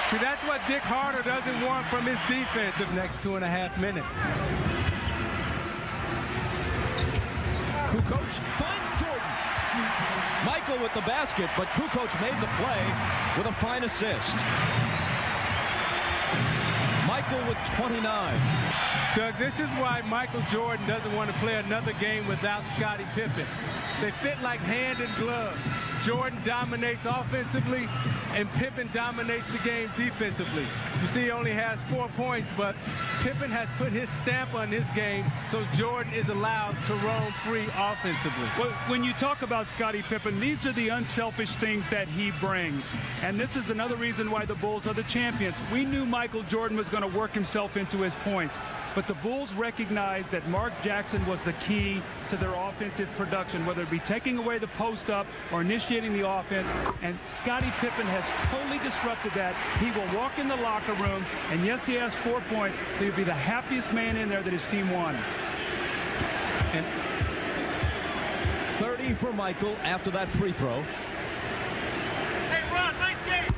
See, that's what Dick Harder doesn't want from his defense the next 2.5 minutes. Kukoc finds Jordan. Michael with the basket, but Kukoc made the play with a fine assist. Michael with 29. Doug, this is why Michael Jordan doesn't want to play another game without Scottie Pippen. They fit like hand and glove. Jordan dominates offensively, and Pippen dominates the game defensively. You see, he only has 4 points, but Pippen has put his stamp on his game, so Jordan is allowed to roam free offensively. Well, when you talk about Scottie Pippen, these are the unselfish things that he brings. And this is another reason why the Bulls are the champions. We knew Michael Jordan was going to work himself into his points. But the Bulls recognized that Mark Jackson was the key to their offensive production, whether it be taking away the post up or initiating the offense. And Scottie Pippen has totally disrupted that. He will walk in the locker room, and yes, he has 4 points. He'll be the happiest man in there that his team won. And 30 for Michael after that free throw. Hey, Ron, nice game.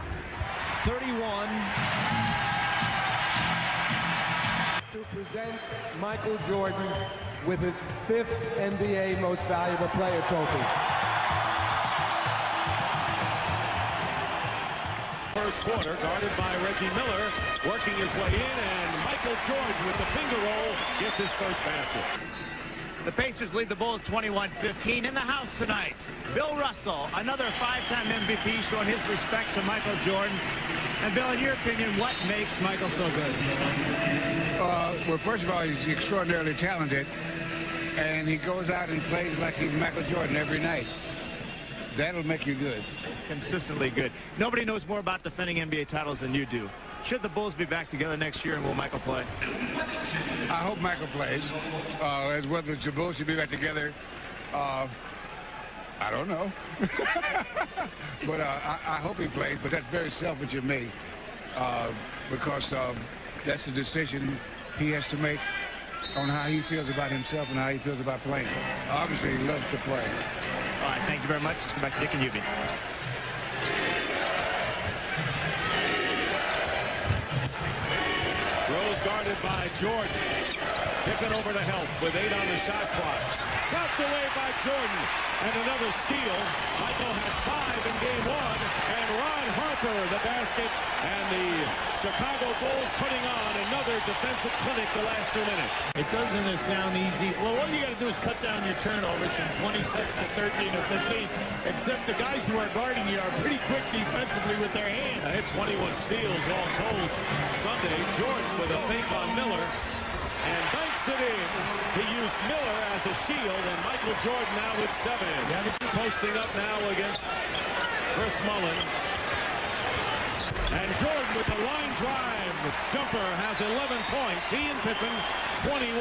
31. To present Michael Jordan with his 5th NBA Most Valuable Player trophy. First quarter, guarded by Reggie Miller, working his way in, and Michael Jordan with the finger roll gets his first basket. The Pacers lead the Bulls 21-15 in the house tonight. Bill Russell, another 5-time MVP, showing his respect to Michael Jordan. And Bill, in your opinion, what makes Michael so good? Well, first of all, he's extraordinarily talented, and he goes out and plays like he's Michael Jordan every night. That'll make you good. Consistently good. Nobody knows more about defending NBA titles than you do. Should the Bulls be back together next year, and will Michael play? I hope Michael plays. As whether the Bulls should be back together, I don't know. But I hope he plays, but that's very selfish of me because that's a decision he has to make on how he feels about himself and how he feels about playing. Obviously, he loves to play. All right, thank you very much. Let's go back to Dick and Ubi. guarded by Jordan. Pippen over to help with 8 on the shot clock. Trapped away by Jordan. And another steal. Michael had 5 in game 1. And Ron Harper, the basket. And the Chicago Bulls putting on another defensive clinic the last 2 minutes. It doesn't sound easy. Well, all you got to do is cut down your turnovers from 26 to 13 or 15. Except the guys who are guarding you are pretty quick defensively with their hands. Hit 21 steals all told Sunday. Jordan with a fake on Miller. And banks it in. He used Miller as a shield, and Michael Jordan now with 7. Posting up now against Chris Mullen. And Jordan with the line drive jumper has 11 points. He and Pippen 21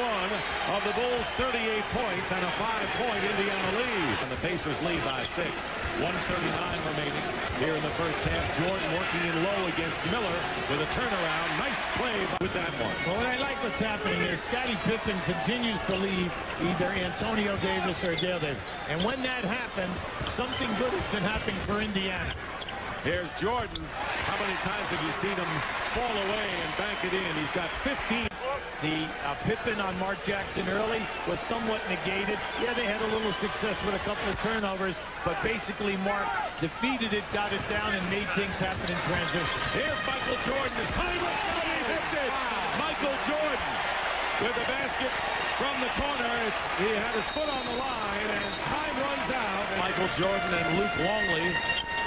of the Bulls' 38 points and a 5-point Indiana lead. And the Pacers lead by 6. 1:39 remaining here in the first half. Jordan working in low against Miller with a turnaround. Nice play with that one. Well, I like what's happening here. Scottie Pippen continues to leave either Antonio Davis or Dell Davis. And when that happens, something good has been happening for Indiana. Here's Jordan. How many times have you seen him fall away and bank it in? He's got 15. The Pippen on Mark Jackson early was somewhat negated. Yeah, they had a little success with a couple of turnovers, but basically Mark defeated it, got it down, and made things happen in transition. Here's Michael Jordan. His time runs out. He hits it. Michael Jordan with the basket from the corner. He had his foot on the line, and time runs out. Michael Jordan and Luke Longley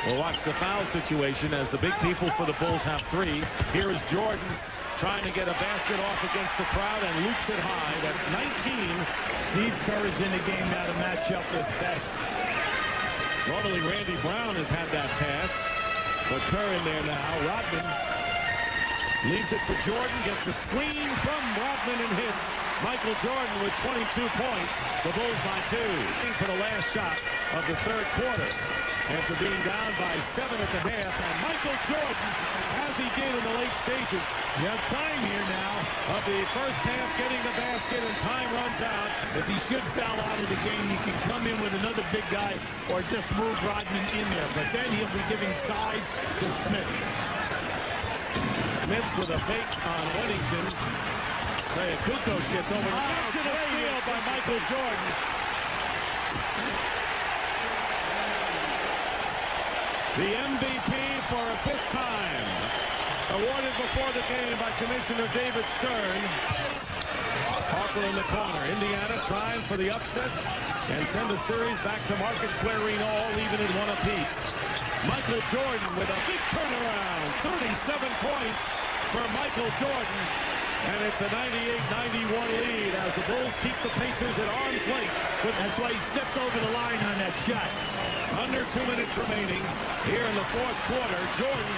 will watch the foul situation as the big people for the Bulls have 3. Here is Jordan trying to get a basket off against the crowd and loops it high. That's 19. Steve Kerr is in the game now to match up with Best. Normally Randy Brown has had that task, but Kerr in there now. Rodman leaves it for Jordan, gets a screen from Rodman and hits. Michael Jordan with 22 points. The Bulls by 2. For the last shot of the third quarter. After being down by 7 at the half, and Michael Jordan, as he did in the late stages, you have time here now of the first half, getting the basket, and time runs out. If he should foul out of the game, he can come in with another big guy or just move Rodman in there. But then he'll be giving size to Smith. Smith's with a fake on Weddington. Tell you, Kukoc gets over. Gets in a steal by Michael Jordan. The MVP for a 5th time. Awarded before the game by Commissioner David Stern. Harper in the corner. Indiana trying for the upset and send the series back to Market Square Arena, all even at 1 apiece. Michael Jordan with a big turnaround. 37 points for Michael Jordan. And it's a 98-91 lead as the Bulls keep the Pacers at arm's length. But that's why he stepped over the line on that shot. Under 2 minutes remaining here in the fourth quarter. Jordan.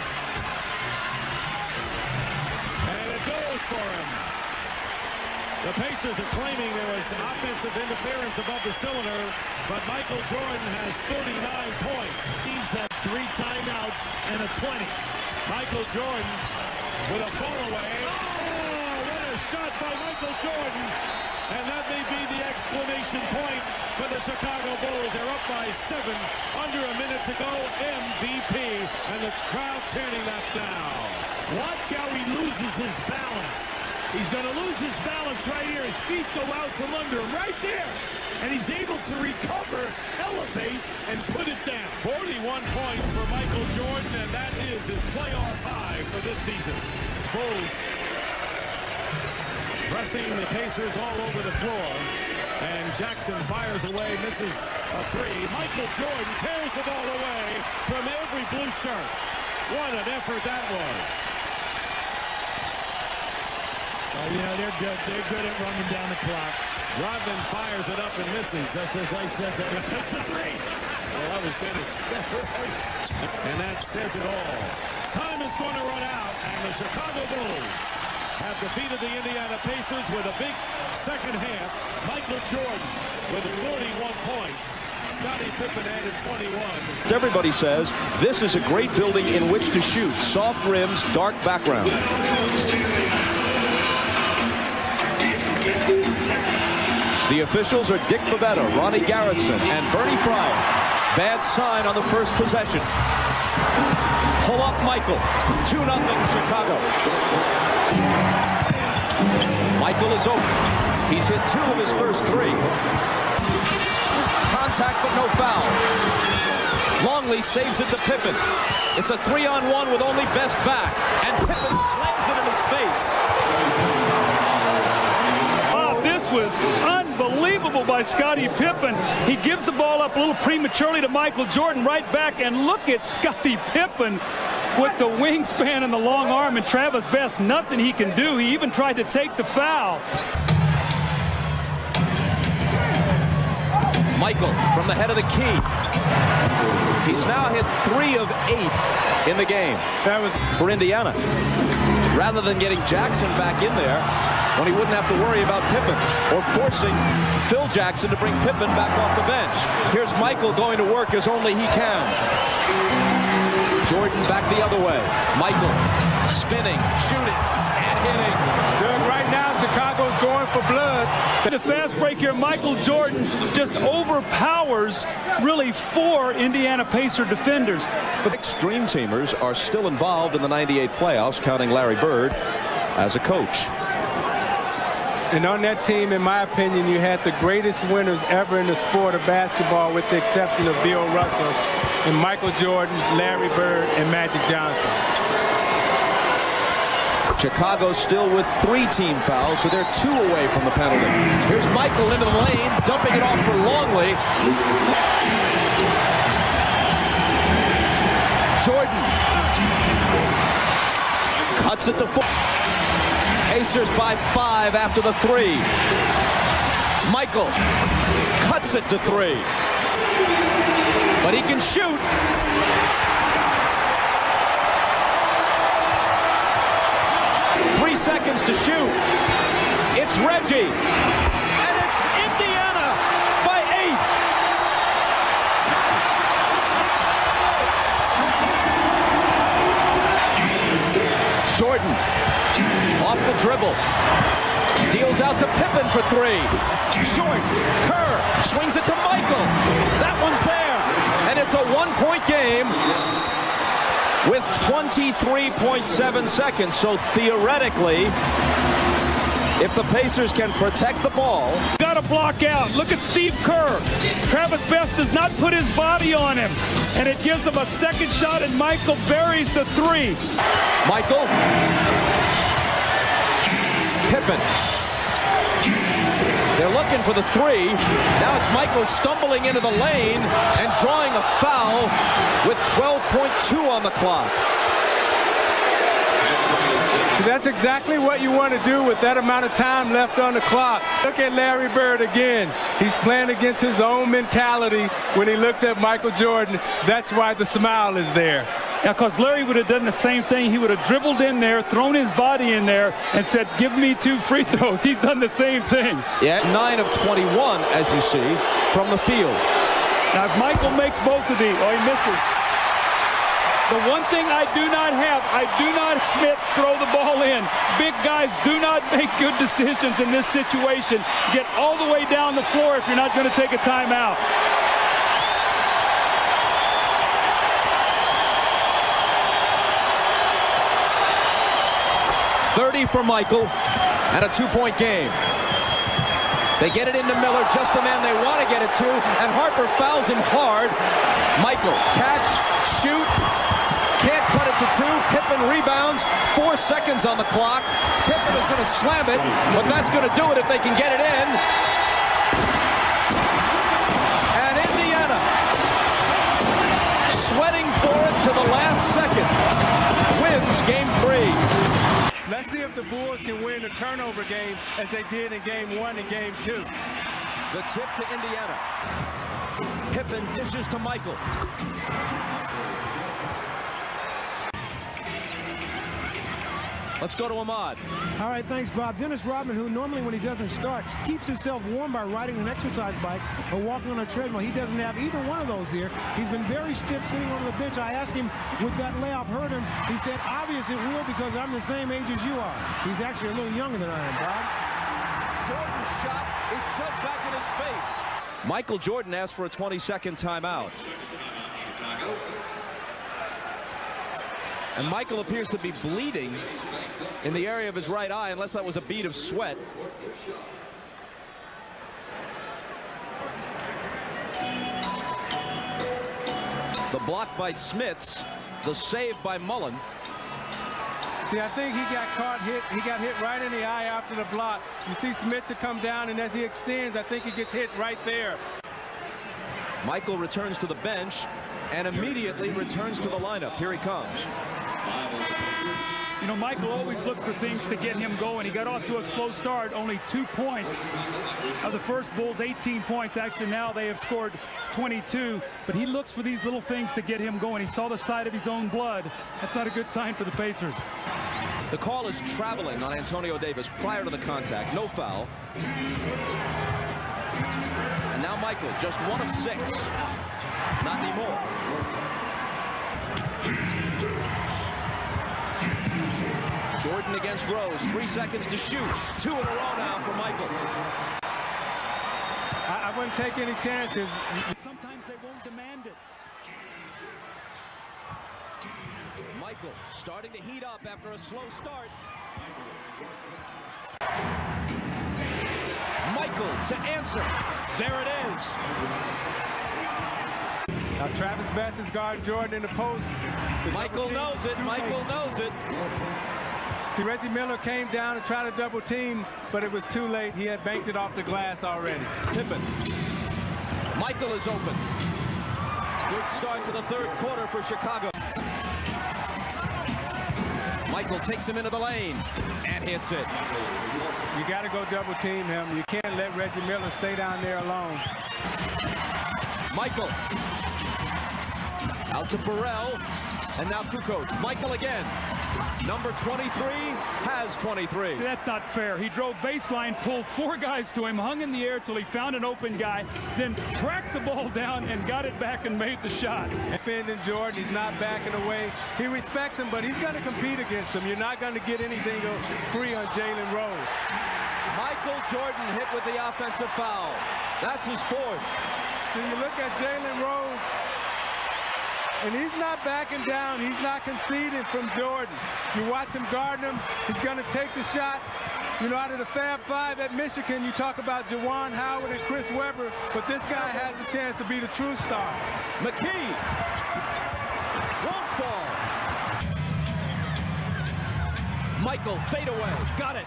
And it goes for him. The Pacers are claiming there was offensive interference above the cylinder, but Michael Jordan has 39 points. Teams have 3 timeouts and a 20. Michael Jordan with a fall away. Oh, what a shot by Michael Jordan. And that may be the exclamation point for the Chicago Bulls. They're up by 7, under a minute to go. MVP, and the crowd chanting that now. Watch how he loses his balance. He's going to lose his balance right here. His feet go out from under him right there. And he's able to recover, elevate, and put it down. 41 points for Michael Jordan, and that is his playoff high for this season. Bulls pressing the Pacers all over the floor. And Jackson fires away, misses a 3. Michael Jordan tears the ball away from every blue shirt. What an effort that was. You know, they're good. They're good at running down the clock. Rodman fires it up and misses. Just as I said, that it takes a 3. Well, that was Dennis. And that says it all. Time is going to run out, and the Chicago Bulls have defeated the Indiana Pacers with a big second half. Michael Jordan with 41 points. Scottie Pippen added 21. Everybody says this is a great building in which to shoot. Soft rims, dark background. The officials are Dick Bavetta, Ronnie Garrettson, and Bernie Fryer. Bad sign on the first possession. Pull up Michael. 2-0 Chicago. Michael is open. He's hit 2 of his first 3. Contact but no foul. Longley saves it to Pippen. It's a 3-on-1 with only Best back. And Pippen slams it in his face. Oh, this was unbelievable by Scottie Pippen. He gives the ball up a little prematurely to Michael Jordan, right back, and look at Scottie Pippen with the wingspan and the long arm, and Travis Best, nothing he can do. He even tried to take the foul. Michael from the head of the key. He's now hit 3 of 8 in the game. That was for Indiana. Rather than getting Jackson back in there when he wouldn't have to worry about Pippen, or forcing Phil Jackson to bring Pippen back off the bench. Here's Michael going to work as only he can. Jordan back the other way. Michael spinning, shooting, and hitting. Doug, right now Chicago's going for blood. The fast break here, Michael Jordan just overpowers really 4 Indiana Pacer defenders. But extreme teamers are still involved in the '98 playoffs, counting Larry Bird as a coach. And on that team, in my opinion, you had the greatest winners ever in the sport of basketball, with the exception of Bill Russell and Michael Jordan, Larry Bird, and Magic Johnson. Chicago still with 3 team fouls, so they're 2 away from the penalty. Here's Michael into the lane, dumping it off for Longley. Jordan cuts it to 4. Pacers by 5 after the 3. Michael cuts it to 3. But he can shoot. Seconds to shoot. It's Reggie. And it's Indiana by 8. Jordan off the dribble. Deals out to Pippen for 3. Short. Kerr swings it to Michael. That one's there. And it's a 1-point game with 23.7 seconds. So theoretically, if the Pacers can protect the ball. Got to block out. Look at Steve Kerr. Travis Best does not put his body on him. And it gives him a second shot, and Michael buries the 3. Michael. Pippen. They're looking for the 3. Now it's Michael stumbling into the lane and drawing a foul with 12.2 on the clock. So that's exactly what you want to do with that amount of time left on the clock. Look at Larry Bird again. He's playing against his own mentality when he looks at Michael Jordan. That's why the smile is there. Yeah, because Larry would have done the same thing. He would have dribbled in there, thrown his body in there, and said, give me 2 free throws. He's done the same thing. Yeah, 9 of 21, as you see, from the field. Now, if Michael makes both of these, he misses. The one thing I do not have, I do not Smith throw the ball in. Big guys do not make good decisions in this situation. Get all the way down the floor if you're not going to take a timeout. .30 for Michael and a 2-point game. They get it into Miller, just the man they want to get it to, and Harper fouls him hard. Michael, catch, shoot, can't cut it to 2. Pippen rebounds, 4 seconds on the clock. Pippen is going to slam it, but that's going to do it if they can get it in. And Indiana, sweating for it to the last second, wins game 3. Let's see if the Bulls can win the turnover game as they did in game 1 and game 2. The tip to Indiana. Pippen dishes to Michael. Let's go to Ahmad. All right, thanks, Bob. Dennis Rodman, who normally when he doesn't start, keeps himself warm by riding an exercise bike or walking on a treadmill. He doesn't have either one of those here. He's been very stiff sitting on the bench. I asked him, would that layoff hurt him? He said, obvious it will, because I'm the same age as you are. He's actually a little younger than I am, Bob. Jordan's shot is shoved back in his face. Michael Jordan asked for a 20-second timeout. And Michael appears to be bleeding in the area of his right eye, unless that was a bead of sweat. The block by Smits, the save by Mullen. See, I think he got caught hit. He got hit right in the eye after the block. You see Smith to come down, and as he extends, I think he gets hit right there. Michael returns to the bench and immediately returns to the lineup. Here he comes. You know, Michael always looks for things to get him going. He got off to a slow start, only 2 points. Of the first Bulls, 18 points. Actually, now they have scored 22. But he looks for these little things to get him going. He saw the side of his own blood. That's not a good sign for the Pacers. The call is traveling on Antonio Davis prior to the contact. No foul. And now Michael, just 1 of 6. Not anymore. Jordan against Rose. 3 seconds to shoot. 2 in a row now for Michael. I wouldn't take any chances. Sometimes they won't demand it. Michael starting to heat up after a slow start. Michael to answer. There it is. Now Travis Bass is guarding Jordan in the post. Michael knows it. Michael knows it. See, Reggie Miller came down and tried to double team, but it was too late. He had banked it off the glass already. Pippen. Michael is open. Good start to the third quarter for Chicago. Michael takes him into the lane and hits it. You got to go double team him. You can't let Reggie Miller stay down there alone. Michael. Out to Burrell. And now Kukoc. Michael again. Number 23 has 23. That's not fair. He drove baseline, pulled 4 guys to him, hung in the air till he found an open guy, then tracked the ball down and got it back and made the shot. Defending Jordan, he's not backing away. He respects him, but he's going to compete against him. You're not going to get anything free on Jalen Rose. Michael Jordan hit with the offensive foul. That's his 4th. So you look at Jalen Rose, and he's not backing down. He's not conceding from Jordan. You watch him guarding him. He's going to take the shot. You know, out of the Fab Five at Michigan, you talk about Juwan Howard and Chris Webber, but this guy has a chance to be the true star. McKee won't fall. Michael, fade away. Got it.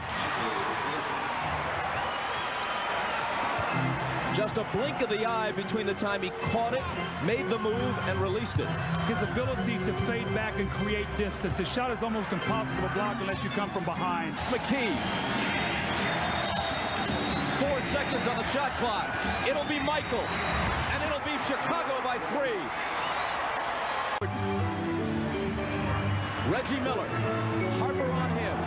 Just a blink of the eye between the time he caught it, made the move, and released it. His ability to fade back and create distance. His shot is almost impossible to block unless you come from behind. McKee. 4 seconds on the shot clock. It'll be Michael, and it'll be Chicago by 3. Reggie Miller. Harper on him.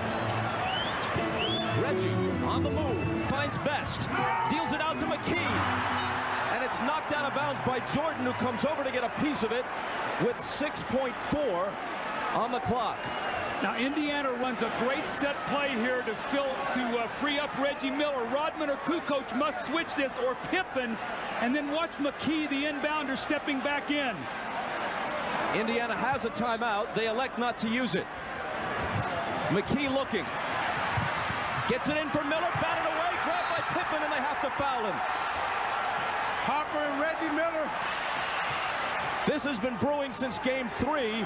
Reggie on the move. Finds Best. Deals it out to McKee. And it's knocked out of bounds by Jordan, who comes over to get a piece of it with 6.4 on the clock. Now Indiana runs a great set play here to free up Reggie Miller. Rodman or Kukoc must switch this, or Pippen, and then watch McKee, the inbounder, stepping back in. Indiana has a timeout. They elect not to use it. McKee looking. Gets it in for Miller, batted away, grabbed by Pippen, and they have to foul him. Harper and Reggie Miller. This has been brewing since game 3.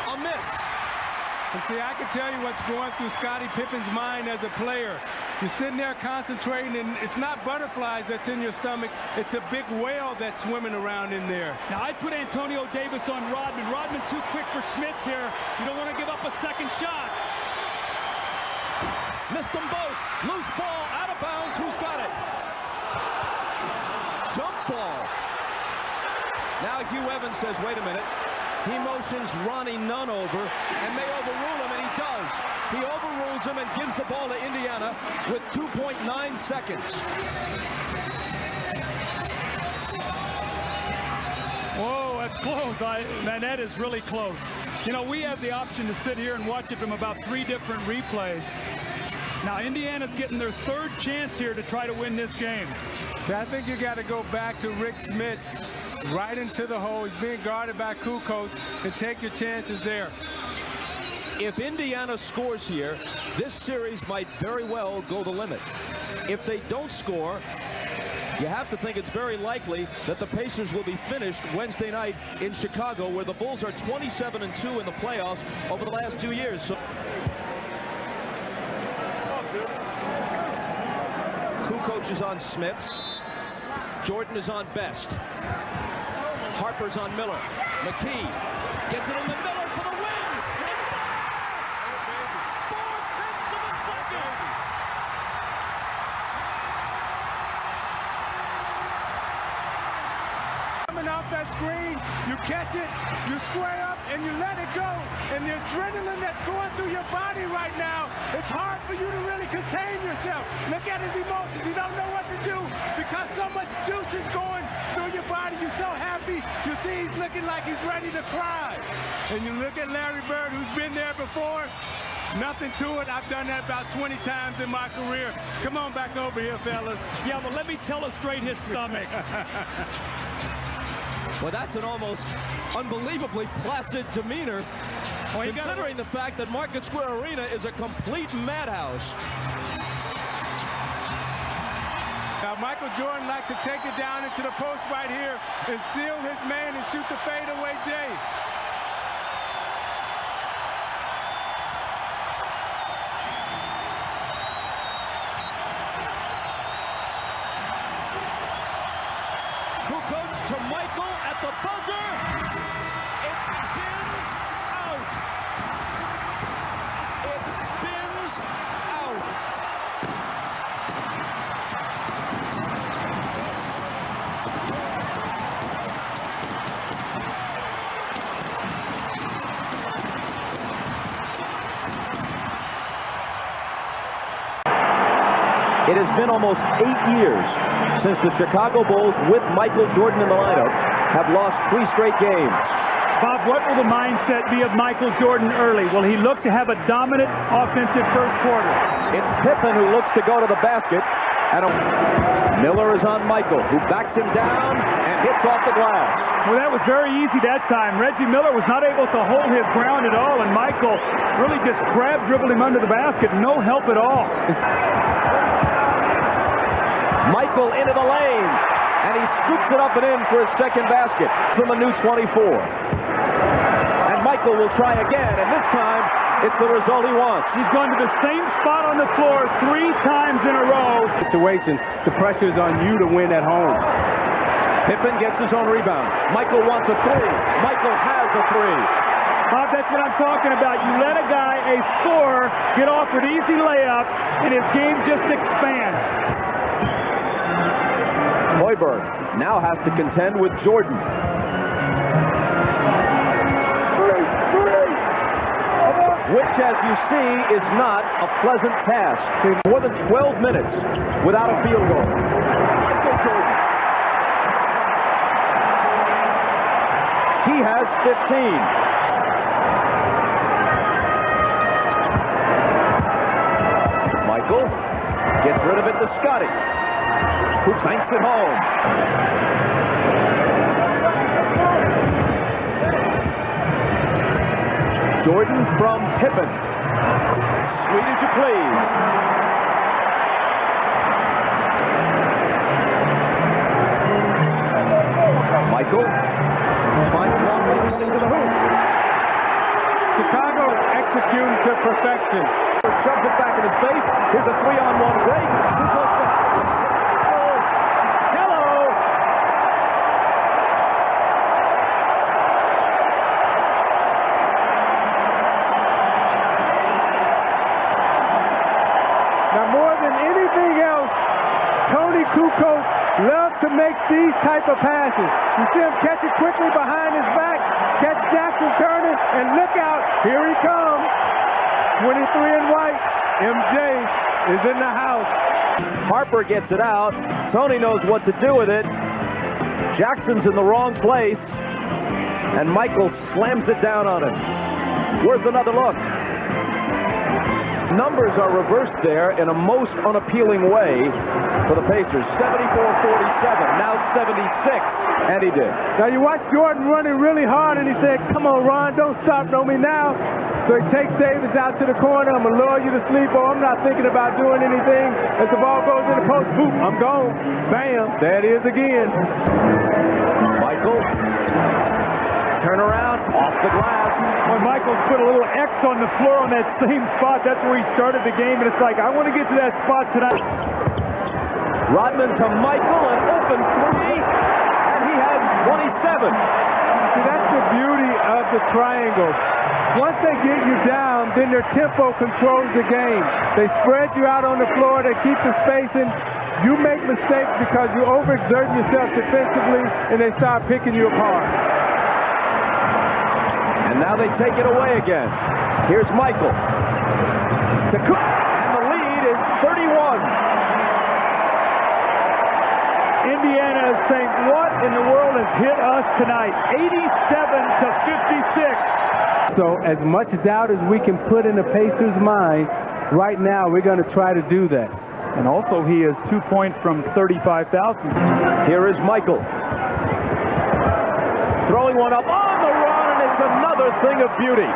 A miss. And see, I can tell you what's going through Scottie Pippen's mind as a player. You're sitting there concentrating, and it's not butterflies that's in your stomach. It's a big whale that's swimming around in there. Now, I'd put Antonio Davis on Rodman. Rodman too quick for Smits here. You don't want to give up a second shot. Missed them both. Loose ball, out of bounds. Who's got it? Jump ball. Now Hugh Evans says, wait a minute. He motions Ronnie Nunn over and may overrule him, and he does. He overrules him and gives the ball to Indiana with 2.9 seconds. Whoa, that's close. Man, that is really close. You know, we have the option to sit here and watch it from about 3 different replays. Now Indiana's getting their third chance here to try to win this game. See, I think you got to go back to Rick Smith, right into the hole. He's being guarded by Kukoc, and take your chances there. If Indiana scores here, this series might very well go the limit. If they don't score, you have to think it's very likely that the Pacers will be finished Wednesday night in Chicago, where the Bulls are 27-2 in the playoffs over the last 2 years. So Kukoc is on Smits. Jordan is on Best. Harper's on Miller. McKee gets it in the middle for the win. It's 4/10 of a second. Coming off that screen, you catch it, you square up, and you let it go. And the adrenaline that's going through your body right now, it's hard for you to really contain yourself. Look at his emotions. You don't know what to do because so much juice is going through your body. You're so happy. You see he's looking like he's ready to cry. And you look at Larry Bird, who's been there before. Nothing to it. I've done that about 20 times in my career. Come on back over here, fellas. Yeah, but let me illustrate his stomach. Well, that's an almost unbelievably placid demeanor, considering the fact that Market Square Arena is a complete madhouse. Now, Michael Jordan likes to take it down into the post right here and seal his man and shoot the fadeaway J. Kukoc to Michael at the buzzer. It spins out. It spins out. It has been almost 8 years since the Chicago Bulls, with Michael Jordan in the lineup, have lost 3 straight games. Bob, what will the mindset be of Michael Jordan early? Will he look to have a dominant offensive first quarter? It's Pippen who looks to go to the basket. And Miller is on Michael, who backs him down and hits off the glass. Well, that was very easy that time. Reggie Miller was not able to hold his ground at all, and Michael really just dribbled him under the basket. No help at all. Michael into the lane, and he scoops it up and in for his second basket from a new 24. And Michael will try again, and this time it's the result he wants. He's going to the same spot on the floor 3 times in a row. Situation, the pressure's on you to win at home. Pippen gets his own rebound. Michael wants a 3. Michael has a 3. Bob, that's what I'm talking about. You let a guy, a scorer, get offered easy layups, and his game just expands. Hoiberg now has to contend with Jordan. Which, as you see, is not a pleasant task. More than 12 minutes without a field goal. Michael Jordan. He has 15. Michael gets rid of it to Scotty, who banks it home. Jordan from Pippen. Sweet as you please. Michael finds one into the hoop. Chicago executing to perfection. Shoves it back in his face. Here's a 3-on-1 break. Kukoc loves to make these type of passes. You see him catch it quickly behind his back, catch Jackson turning, and look out, here he comes. 23 and white, MJ is in the house. Harper gets it out. Tony knows what to do with it. Jackson's in the wrong place, and Michael slams it down on him. Worth another look. Numbers are reversed there in a most unappealing way for the Pacers. 74-47, now 76, and he did. Now you watch Jordan running really hard, and he said, come on, Ron, don't stop on me now. So he takes Davis out to the corner. I'm going to lure you to sleep, or I'm not thinking about doing anything. As the ball goes in the post, boop, I'm gone. Bam, there it is again. Michael, turn around, off the glass. When Michael's put a little X on the floor on that same spot, that's where he started the game, and it's like, I want to get to that spot tonight. Rodman to Michael, an open three, and he has 27. See, that's the beauty of the triangle. Once they get you down, then their tempo controls the game. They spread you out on the floor, they keep the spacing. You make mistakes because you overexert yourself defensively, and they start picking you apart. And now they take it away again. Here's Michael to Cook, and the lead is 31. Indiana is saying, what in the world has hit us tonight? 87-56. So as much doubt as we can put in the Pacers' mind, right now we're going to try to do that. And also he is 2 points from 35,000. Here is Michael. Throwing one up on the run, and it's another thing of beauty.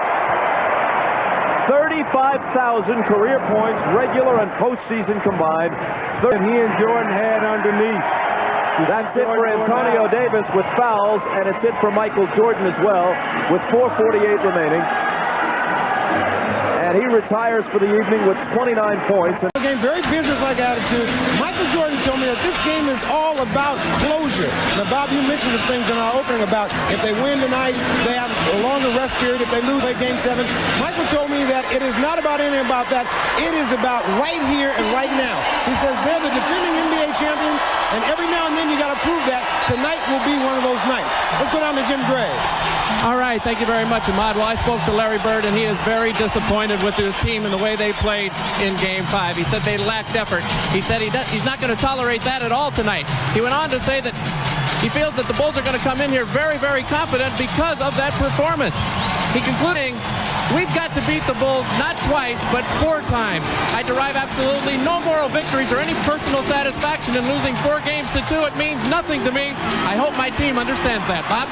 35,000 career points, regular and postseason combined. That he and Jordan had underneath. That's it for Antonio Davis with fouls, and it's it for Michael Jordan as well with 4:48 remaining. And he retires for the evening with 29 points. Game, very business-like attitude. Michael Jordan told me that this game is all about closure. Now, Bob, you mentioned the things in our opening about if they win tonight, they have a longer rest period. If they lose, they game 7. Michael told me that it is not about anything about that. It is about right here and right now. He says they're the defending NBA champions, and every now and then you got to prove that. Tonight will be one of those nights. Let's go down to Jim Gray. All right, thank you very much, Ahmad. Well, I spoke to Larry Bird, and he is very disappointed with his team and the way they played in Game 5. He said they lacked effort. He said he's not going to tolerate that at all tonight. He went on to say that he feels that the Bulls are going to come in here very, very confident because of that performance. He concluding, we've got to beat the Bulls not twice, but 4 times. I derive absolutely no moral victories or any personal satisfaction in losing 4 games to 2. It means nothing to me. I hope my team understands that. Bob?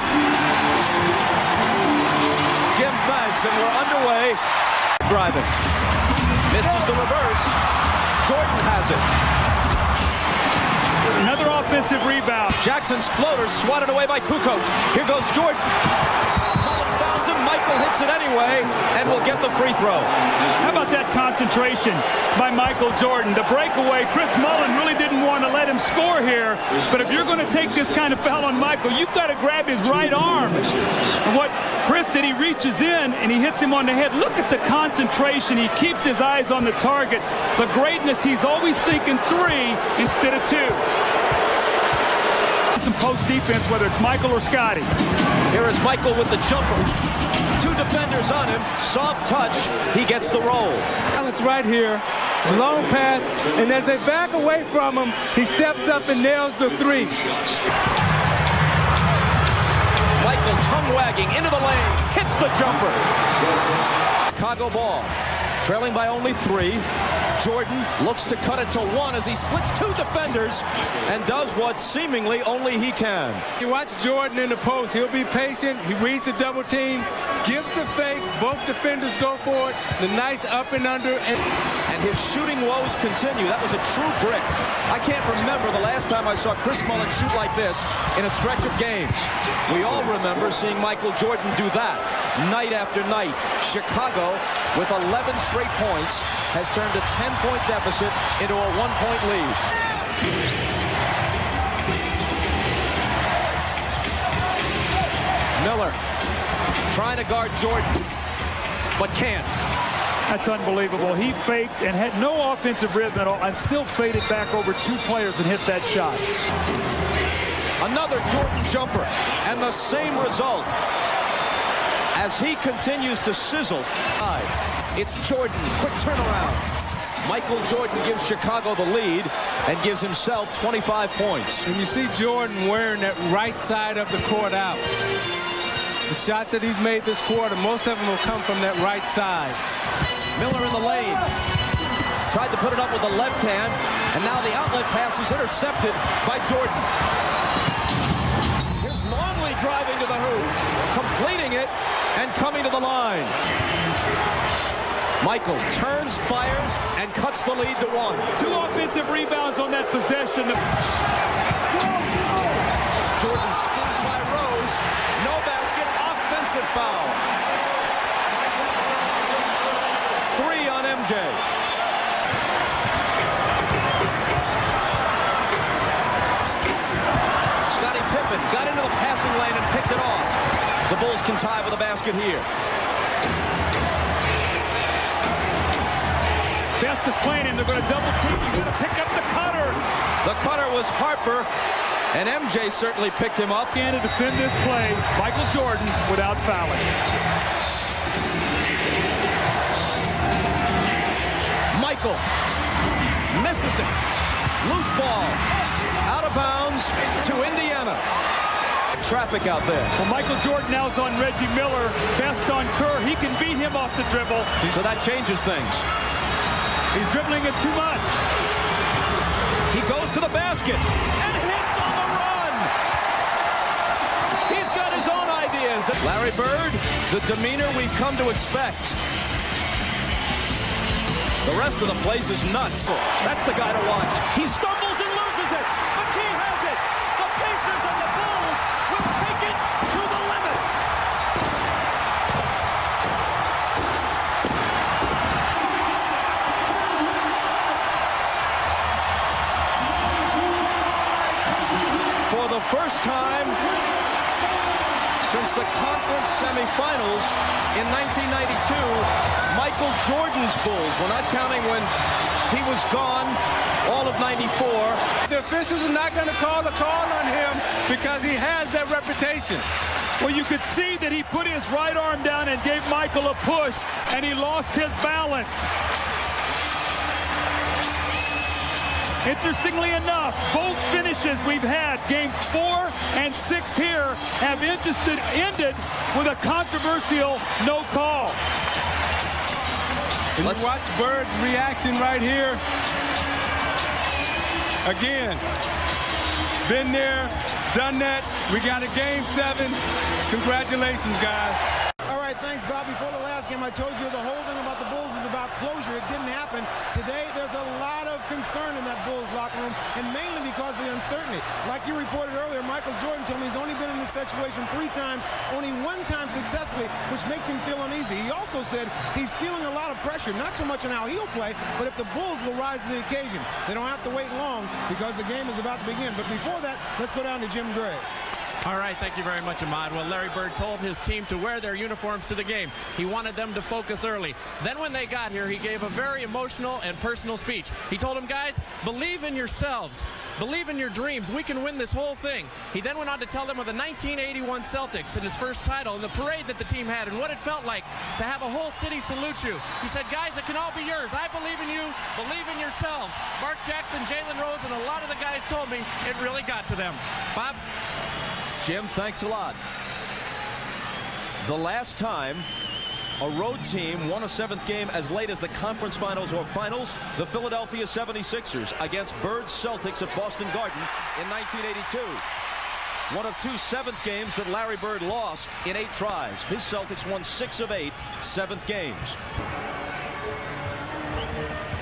Jim thanks, and we're underway. Driving. Misses the reverse. Jordan has it. Another offensive rebound. Jackson's floater swatted away by Kukoc. Here goes Jordan. Mullen founds him. Michael hits it anyway, and will get the free throw. How about that concentration by Michael Jordan? The breakaway, Chris Mullen really didn't want to let him score here, but if you're going to take this kind of foul on Michael, you've got to grab his right arm. And what Chris did, he reaches in and he hits him on the head. Look at the concentration. He keeps his eyes on the target. The greatness, he's always thinking 3 instead of 2. Some post defense, whether it's Michael or Scotty. Here is Michael with the jumper. 2 defenders on him. Soft touch. He gets the roll. It's right here. Long pass, and as they back away from him, he steps up and nails the 3. Michael tongue wagging into the lane. Hits the jumper. Chicago ball. Trailing by only 3. Jordan looks to cut it to 1 as he splits 2 defenders and does what seemingly only he can. You watch Jordan in the post. He'll be patient. He reads the double team, gives the fake. Both defenders go for it. The nice up and under. And his shooting woes continue. That was a true brick. I can't remember the last time I saw Chris Mullen shoot like this in a stretch of games. We all remember seeing Michael Jordan do that night after night. Chicago, with 11 straight points, has turned a 10-point deficit into a 1-point lead. Miller trying to guard Jordan, but can't. That's unbelievable. He faked and had no offensive rhythm at all and still faded back over 2 players and hit that shot. Another Jordan jumper, and the same result as he continues to sizzle. It's Jordan, quick turnaround. Michael Jordan gives Chicago the lead and gives himself 25 points. And you see Jordan wearing that right side of the court out. The shots that he's made this quarter, most of them will come from that right side. Miller in the lane. Tried to put it up with the left hand, and now the outlet pass is intercepted by Jordan. Here's Longley driving to the hoop, completing it, and coming to the line. Michael turns, fires, and cuts the lead to 1. 2 offensive rebounds on that possession. Jordan spins by Rose. No basket. Offensive foul. 3 on MJ. Scottie Pippen got into the passing lane and picked it off. The Bulls can tie with a basket here. Best is playing him. They're going to double team. He's going to pick up the cutter. The cutter was Harper, and MJ certainly picked him up. And to defend this play, Michael Jordan without fouling. Michael misses it. Loose ball. Out of bounds to Indiana. Traffic out there. Well, Michael Jordan now is on Reggie Miller. Best on Kerr. He can beat him off the dribble. So that changes things. He's dribbling it too much. He goes to the basket and hits on the run. He's got his own ideas. Larry Bird, the demeanor we've come to expect. The rest of the place is nuts. That's the guy to watch. He stumbles and loses it. McKee has it. The Pacers and the Bulls will take it to the limit. For the first time since the conference semifinals in 1992, Michael Jordan's Bulls, we're not counting when he was gone all of 94. The officials are not going to call the call on him because he has that reputation. Well, you could see that he put his right arm down and gave Michael a push, and he lost his balance. Interestingly enough, both finishes we've had, games 4 and 6 here, have ended with a controversial no call. And you watch Bird's reaction right here. Again, been there, done that. We got a game 7. Congratulations, guys. All right, thanks, Bob. Before the last game, I told you the whole thing about the Bulls is about closure. It didn't happen. Today, there's a lot of concern in that Bulls locker room, and mainly because of the uncertainty. Like you reported earlier, Michael Jordan told me he's only been in this situation 3 times, only 1 time successfully, which makes him feel uneasy. He also said he's feeling a lot of pressure, not so much on how he'll play, but if the Bulls will rise to the occasion. They don't have to wait long because the game is about to begin. But before that, let's go down to Jim Gray. All right, thank you very much, Ahmad. Well, Larry Bird told his team to wear their uniforms to the game. He wanted them to focus early. Then when they got here, he gave a very emotional and personal speech. He told them, guys, believe in yourselves. Believe in your dreams. We can win this whole thing. He then went on to tell them of the 1981 Celtics and his first title and the parade that the team had and what it felt like to have a whole city salute you. He said, guys, it can all be yours. I believe in you. Believe in yourselves. Mark Jackson, Jalen Rose, and a lot of the guys told me it really got to them. Bob? Jim, thanks a lot. The last time a road team won a 7th game as late as the conference finals or finals, the Philadelphia 76ers against Bird's Celtics at Boston Garden in 1982. One of 2 7th games that Larry Bird lost in 8 tries. His Celtics won 6 of 8 7th games.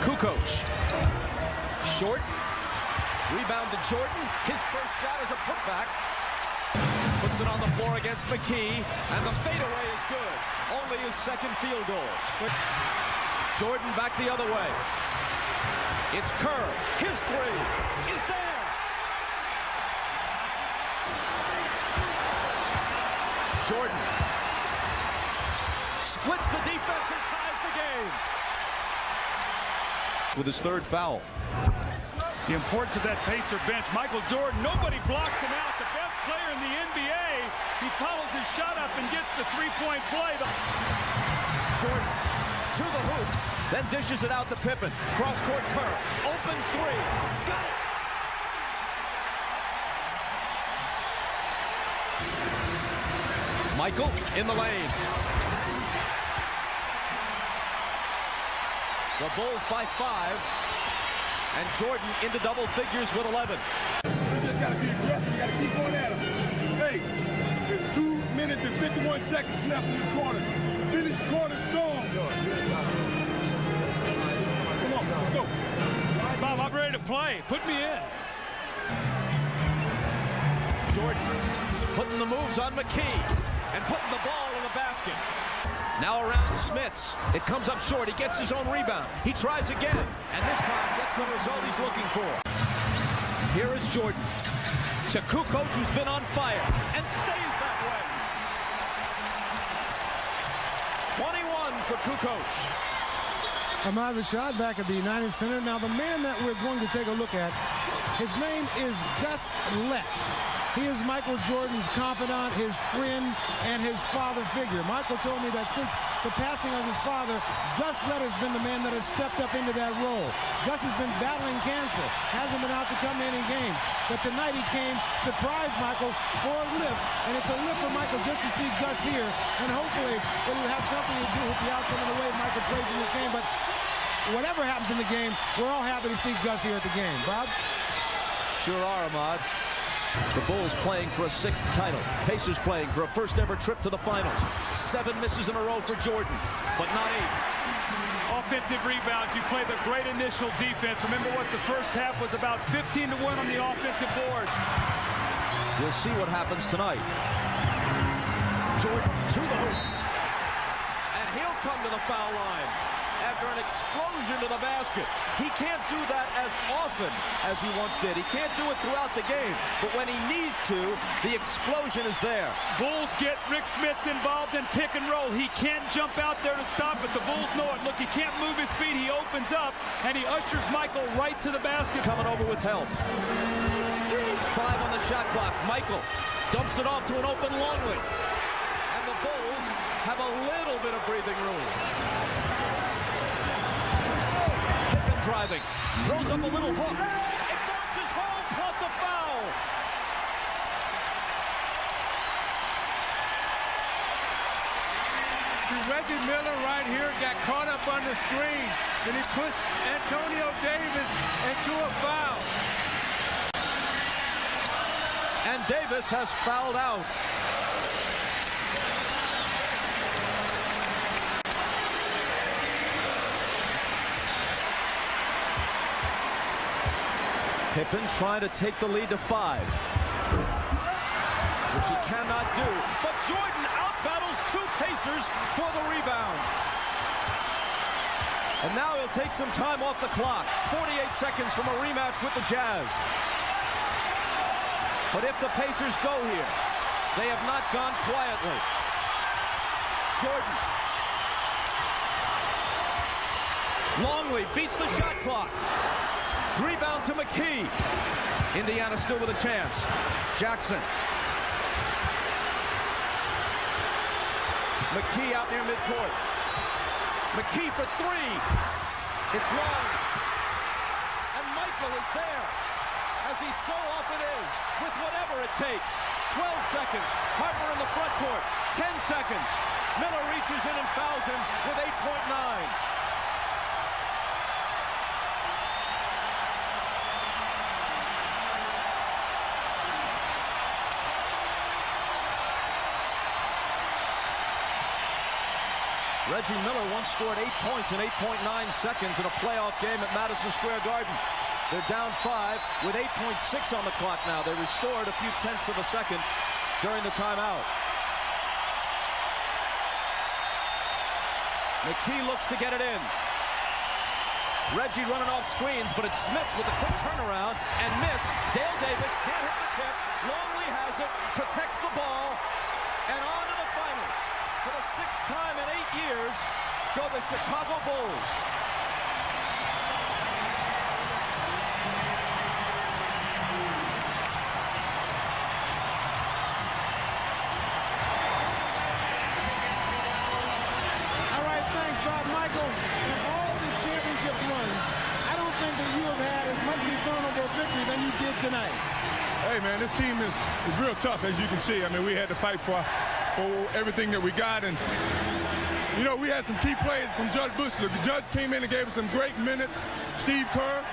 Kukoc. Short. Rebound to Jordan. His first shot is a putback. Puts it on the floor against McKee, and the fadeaway is good. Only his 2nd field goal. Jordan back the other way. It's Kerr. His 3 is there. Jordan splits the defense and ties the game with his 3rd foul. The importance of that Pacer bench. Michael Jordan, nobody blocks him out. The best player in the NBA. He follows his shot up and gets the 3-point play. Jordan to the hoop, then dishes it out to Pippen. Cross-court Kerr, open 3. Got it! Michael in the lane. The Bulls by 5. And Jordan into double figures with 11. You just got to be aggressive. You got to keep going at him. Hey, there's 2 minutes and 51 seconds left in this quarter. Finish quarter strong. Come on, let's go. Bob, I'm ready to play. Put me in. Jordan putting the moves on McKee and putting the ball in the basket. Now around Smits. It comes up short. He gets his own rebound. He tries again, and this time gets the result he's looking for. Here is Jordan to Kukoc, who's been on fire and stays that way. 21 for Kukoc. Ahmad Rashad back at the United Center. Now the man that we're going to take a look at, his name is Gus Lett. He is Michael Jordan's confidant, his friend, and his father figure. Michael told me that since the passing of his father, Gus Lett has been the man that has stepped up into that role. Gus has been battling cancer, hasn't been out to come in games. But tonight he came, surprised Michael for a lift, and it's a lift for Michael just to see Gus here, and hopefully it will have something to do with the outcome of the way Michael plays in this game. But whatever happens in the game, we're all happy to see Gus here at the game. Bob? Sure are, Ahmad. The Bulls playing for a 6th title. Pacers playing for a first ever trip to the finals. 7 misses in a row for Jordan, but not 8. Offensive rebound. You play the great initial defense. Remember what the first half was about, 15-1 on the offensive board. We'll see what happens tonight. Jordan to the hoop. And he'll come to the foul line after an explosion to the basket. He can't do that as often as he once did. He can't do it throughout the game, but when he needs to, the explosion is there. Bulls get Rick Smits involved in pick and roll. He can't jump out there to stop it. The Bulls know it. Look, he can't move his feet. He opens up, and he ushers Michael right to the basket. Coming over with help. 5 on the shot clock. Michael dumps it off to an open Longley. And the Bulls have a little bit of breathing room. Pippen driving. Throws up a little hook. It bounces home, plus a foul. Reggie Miller right here got caught up on the screen, and he pushed Antonio Davis into a foul. And Davis has fouled out. Pippen trying to take the lead to 5, which he cannot do. But Jordan out-battles 2 Pacers for the rebound. And now he'll take some time off the clock. 48 seconds from a rematch with the Jazz. But if the Pacers go here, they have not gone quietly. Jordan. Longley beats the shot clock. Rebound to McKee. Indiana still with a chance. Jackson. McKee out near midcourt. McKee for 3. It's long. And Michael is there, as he so often is, with whatever it takes. 12 seconds. Harper in the front court. 10 seconds. Miller reaches in and fouls him with 8.9. Reggie Miller once scored 8 points in 8.9 seconds in a playoff game at Madison Square Garden. They're down 5 with 8.6 on the clock now. They restored a few tenths of a second during the timeout. McKee looks to get it in. Reggie running off screens, but it's Smits with a quick turnaround and miss. Dale Davis can't hit the tip. Longley has it, protects the ball, and on to the finals. For the 6th time in 8 years, go the Chicago Bulls. All right, thanks, Bob. Michael, in all the championship runs, I don't think that you have had as much concern over a victory than you did tonight. Hey, man, this team is real tough, as you can see. I mean, we had to fight for everything that we got, and You know, we had some key plays from Judge Bush. The Judge came in and gave us some great minutes. Steve Kerr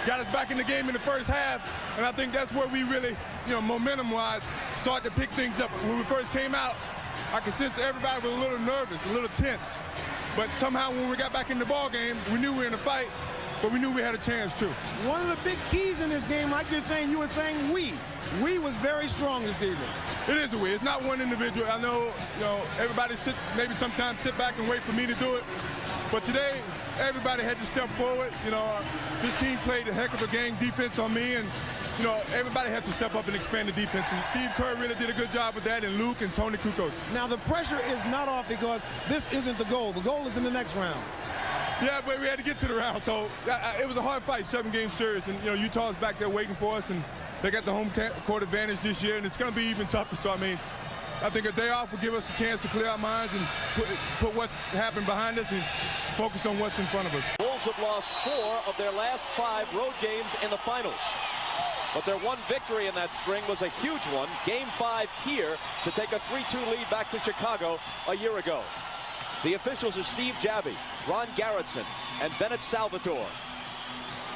got us back in the game in the first half, and I think that's where we really, you know, momentum-wise, started to pick things up. When we first came out, I could sense everybody was a little nervous, a little tense. But somehow when we got back in the ball game, we knew we were in a fight, but we knew we had a chance too. One of the big keys in this game, like you're saying, you were saying we was very strong this evening. It is a we. It's not one individual. I know, you know, everybody maybe sometimes sit back and wait for me to do it. But today, everybody had to step forward. You know, this team played a heck of a game defense on me, and you know, everybody had to step up and expand the defense. And Steve Kerr really did a good job with that, and Luke and Tony Kukoc. Now the pressure is not off because this isn't the goal. The goal is in the next round. Yeah, but we had to get to the round, so it was a hard fight, 7-game series, and you know, Utah's back there waiting for us, and they got the home court advantage this year, and it's going to be even tougher. So I mean, I think a day off will give us a chance to clear our minds and put what's happened behind us and focus on what's in front of us. Bulls have lost 4 of their last 5 road games in the finals. But their one victory in that string was a huge one, Game 5 here, to take a 3-2 lead back to Chicago a year ago. The officials are Steve Jabbie, Ron Garrettson, and Bennett Salvatore.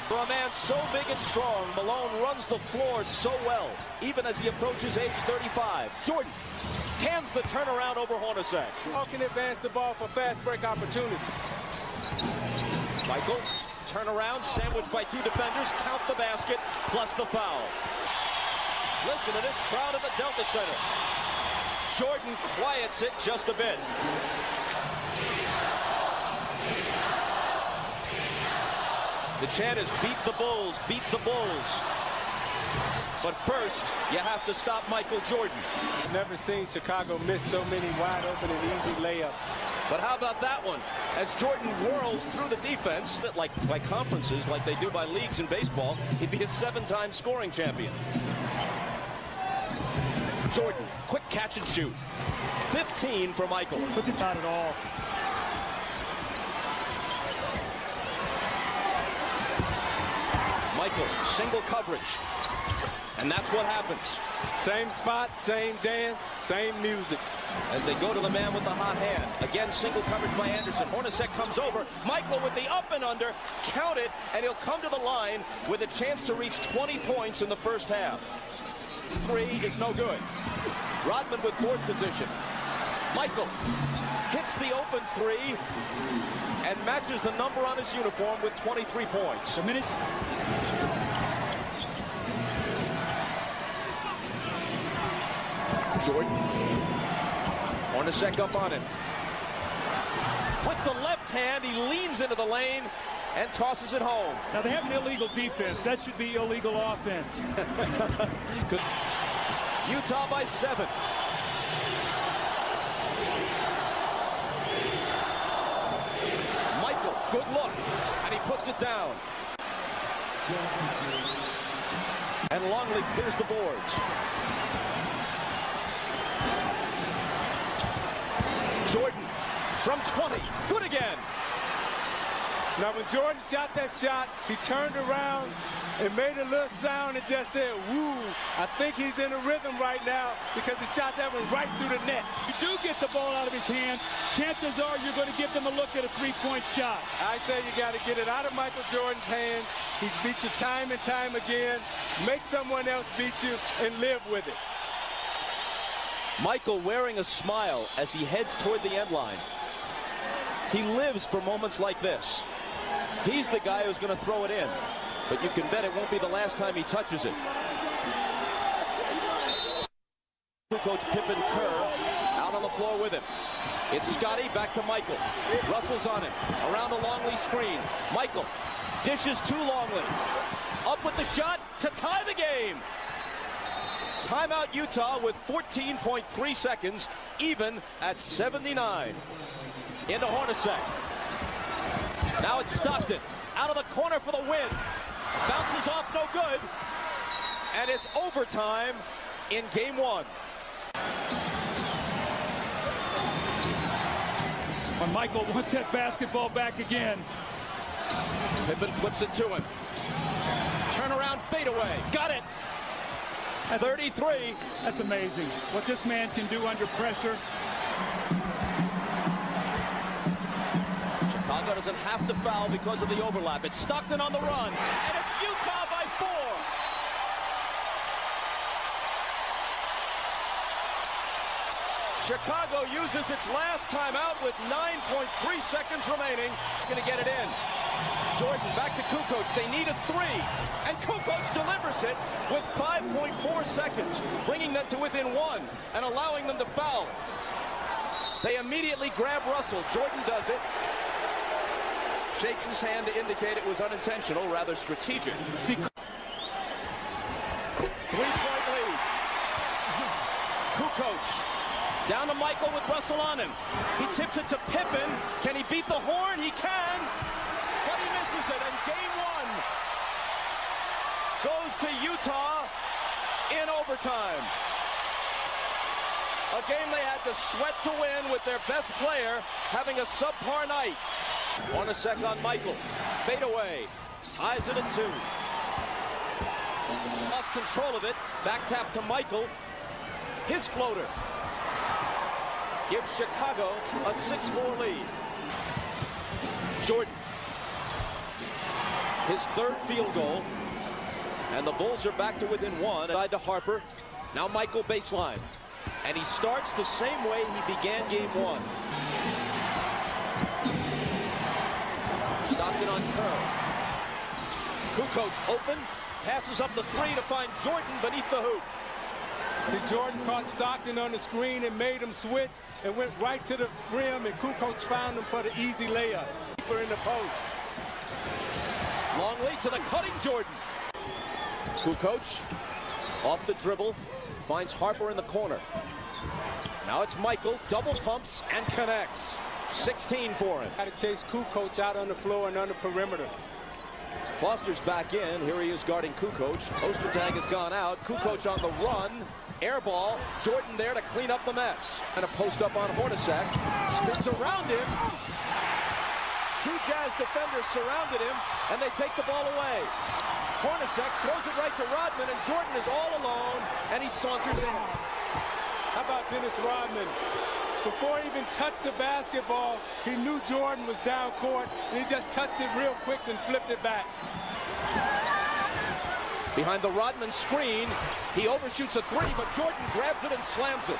For a man so big and strong, Malone runs the floor so well, even as he approaches age 35. Jordan hands the turnaround over Hornacek. How can advance the ball for fast break opportunities? Michael, turnaround, sandwiched by 2 defenders, count the basket, plus the foul. Listen to this crowd at the Delta Center. Jordan quiets it just a bit. The chant is beat the Bulls, beat the Bulls. But first, you have to stop Michael Jordan. Never seen Chicago miss so many wide open and easy layups. But how about that one? As Jordan whirls through the defense, like by conferences, like they do by leagues in baseball, he'd be a 7-time scoring champion. Jordan, quick catch and shoot. 15 for Michael. But not at all. Michael, single coverage. And that's what happens. Same spot, same dance, same music. As they go to the man with the hot hand. Again, single coverage by Anderson. Hornacek comes over. Michael with the up and under. Count it, and he'll come to the line with a chance to reach 20 points in the first half. 3 is no good. Rodman with board position. Michael hits the open 3 and matches the number on his uniform with 23 points. A minute. Jordan. Hornacek up on him. With the left hand, he leans into the lane and tosses it home. Now they have an illegal defense. That should be illegal offense. Good. Utah by 7. Michael, good look, and he puts it down. And Longley clears the boards. Jordan from 20, good again. Now when Jordan shot that shot, he turned around and made a little sound and just said, woo. I think he's in a rhythm right now because he shot that one right through the net. If you do get the ball out of his hands, chances are you're going to give them a look at a 3-point shot. I say you got to get it out of Michael Jordan's hands. He's beat you time and time again. Make someone else beat you and live with it. Michael wearing a smile as he heads toward the end line. He lives for moments like this. He's the guy who's going to throw it in, but you can bet it won't be the last time he touches it. Coach Pippen Kerr out on the floor with him. It's Scotty back to Michael. Russell's on him. Around a Longley screen. Michael dishes to Longley. Up with the shot to tie the game. Timeout Utah with 14.3 seconds, even at 79. Into Hornacek. Now it's Stockton. Out of the corner for the win. Bounces off, no good. And it's overtime in game 1. When Michael wants that basketball back again. Pippen flips it to him. Turnaround fadeaway. Got it. 33. That's amazing. What this man can do under pressure. Chicago doesn't have to foul because of the overlap. It's Stockton on the run, and it's Utah by 4. Chicago uses its last timeout with 9.3 seconds remaining. Going to get it in. Jordan back to Kukoc. They need a 3, and Kukoc delivers it with 5.4 seconds, bringing them to within 1 and allowing them to foul. They immediately grab Russell. Jordan does it. Shakes his hand to indicate it was unintentional, rather strategic. 3-point lead. Kukoc down to Michael with Russell on him. He tips it to Pippen. Can he beat the horn? He can, but he misses it. And game 1 goes to Utah in overtime. A game they had to sweat to win with their best player having a subpar night. Hornacek on Michael. Fade away. Ties it at 2. Lost control of it. Back tap to Michael. His floater gives Chicago a 6-4 lead. Jordan. His 3rd field goal. And the Bulls are back to within 1. Side to Harper. Now Michael baseline. And he starts the same way he began game 1. Stockton on Kerr. Kukoc open. Passes up the 3 to find Jordan beneath the hoop. See, Jordan caught Stockton on the screen and made him switch and went right to the rim, and Kukoc found him for the easy layup. Keeper in the post. Long lead to the cutting Jordan. Kukoc off the dribble. Finds Harper in the corner. Now it's Michael. Double pumps and connects. 16 for him. Got to chase Kukoc out on the floor and on the perimeter. Foster's back in. Here he is guarding Kukoc. Ostertag has gone out. Kukoc on the run. Air ball. Jordan there to clean up the mess. And a post up on Hornacek. Spins around him. 2 Jazz defenders surrounded him, and they take the ball away. Hornacek throws it right to Rodman, and Jordan is all alone, and he saunters in. How about Dennis Rodman? Before he even touched the basketball, he knew Jordan was down court, and he just touched it real quick and flipped it back. Behind the Rodman screen, he overshoots a 3, but Jordan grabs it and slams it.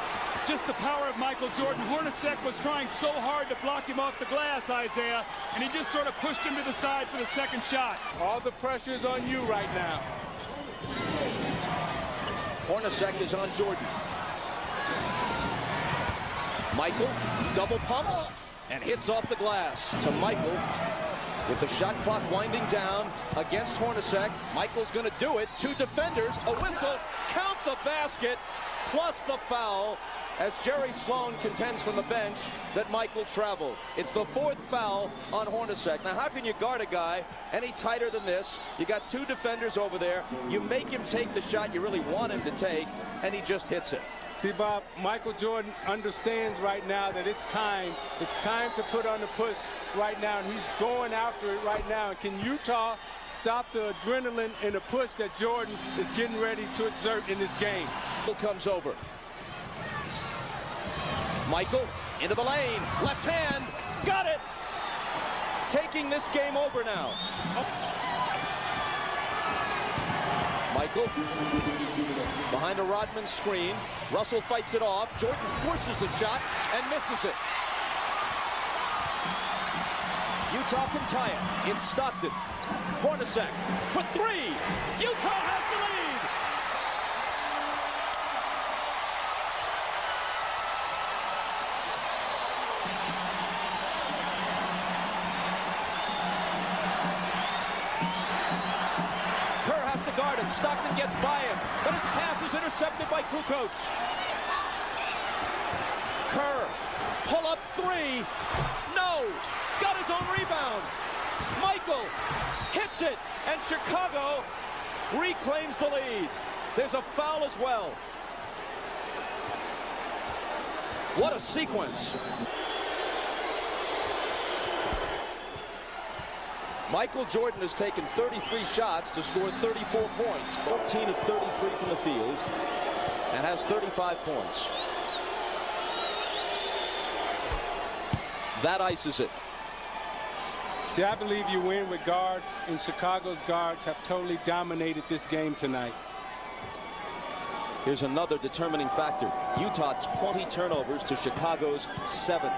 Just the power of Michael Jordan. Hornacek was trying so hard to block him off the glass, Isaiah, and he just sort of pushed him to the side for the second shot. All the pressure is on you right now. Hornacek is on Jordan. Michael double pumps and hits off the glass to Michael with the shot clock winding down against Hornacek. Michael's going to do it. 2 defenders, a whistle, count the basket, plus the foul, as Jerry Sloan contends from the bench that Michael traveled. It's the 4th foul on Hornacek. Now, how can you guard a guy any tighter than this? You got 2 defenders over there. You make him take the shot you really want him to take, and he just hits it. See, Bob, Michael Jordan understands right now that it's time. It's time to put on the push right now, and he's going after it right now. And can Utah stop the adrenaline and the push that Jordan is getting ready to exert in this game? Comes over. Michael into the lane, left hand, got it! Taking this game over now. Michael behind a Rodman screen. Russell fights it off. Jordan forces the shot and misses it. Utah can tie it. It's Stockton. Hornacek for 3. Utah has the lead. Guard him. Stockton gets by him, but his pass is intercepted by Kukoc. Kerr, pull up 3. No, got his own rebound. Michael hits it, and Chicago reclaims the lead. There's a foul as well. What a sequence. Michael Jordan has taken 33 shots to score 34 points. 14 of 33 from the field and has 35 points. That ices it. See, I believe you win with guards, and Chicago's guards have totally dominated this game tonight. Here's another determining factor. Utah 20 turnovers to Chicago's 7.